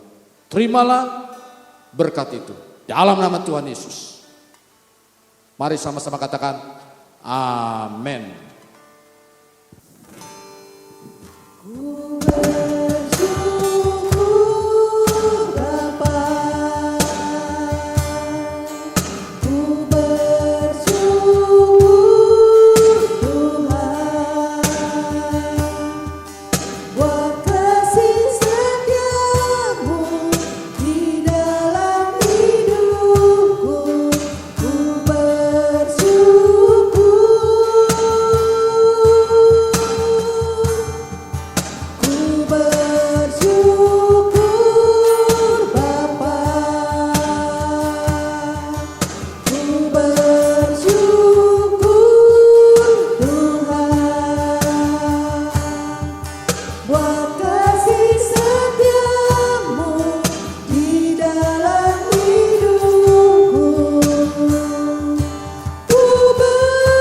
Terimalah berkat itu. Dalam nama Tuhan Yesus. Mari sama-sama katakan amin. Ku bersyukur Bapa, ku bersyukur Tuhan, buat kasih setiamu di dalam hidupku. Ku bersyukur, ku bersyukur Bapa, ku bersyukur Tuhan, buat kasih setiamu di dalam hidupku. Ku bersyukur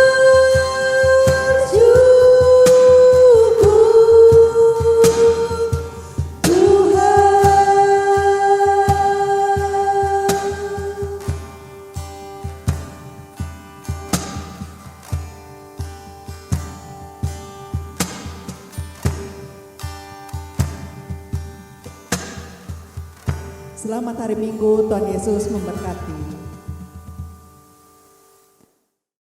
Selamat hari Minggu, Tuhan Yesus memberkati.